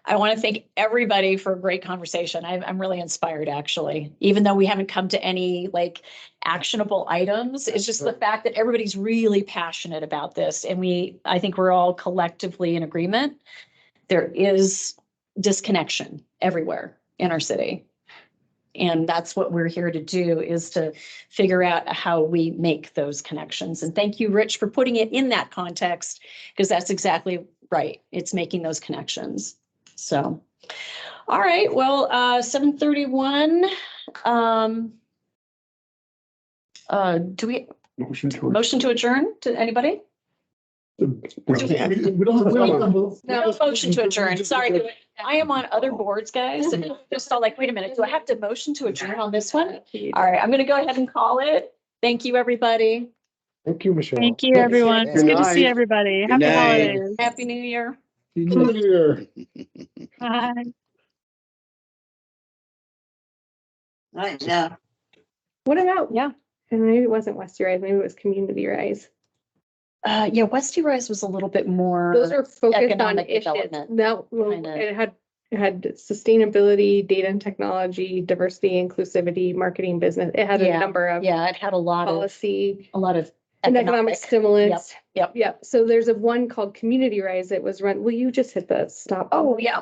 I want to thank everybody for a great conversation. I'm really inspired, actually, even though we haven't come to any like actionable items. It's just the fact that everybody's really passionate about this. And I think we're all collectively in agreement. There is disconnection everywhere in our city. And that's what we're here to do, is to figure out how we make those connections. And thank you, Rich, for putting it in that context, because that's exactly right. It's making those connections. So, all right, well, 7:31. Do we motion to adjourn to anybody? We don't. No, motion to adjourn. Sorry. I am on other boards, guys. And just all like, wait a minute, do I have to motion to adjourn on this one? All right, I'm going to go ahead and call it. Thank you, everybody. Thank you, Michelle. Thank you, everyone. It's good to see night. everybody. Good Happy night. holidays. Happy New Year. Here. Bye. Right now. What about, Yeah. and maybe it wasn't Westy Rise, maybe it was Community Rise. Yeah, Westy Rise was a little bit more. Those are focused on economic issues. development, No, well, kinda. it had sustainability, data and technology, diversity, inclusivity, marketing, business. It had a Yeah, number of Yeah, it had a lot of policy economic. and economic stimulus. Yep. Yep. So there's one called Community Rise that was run. Will you just hit the stop? Oh, yeah.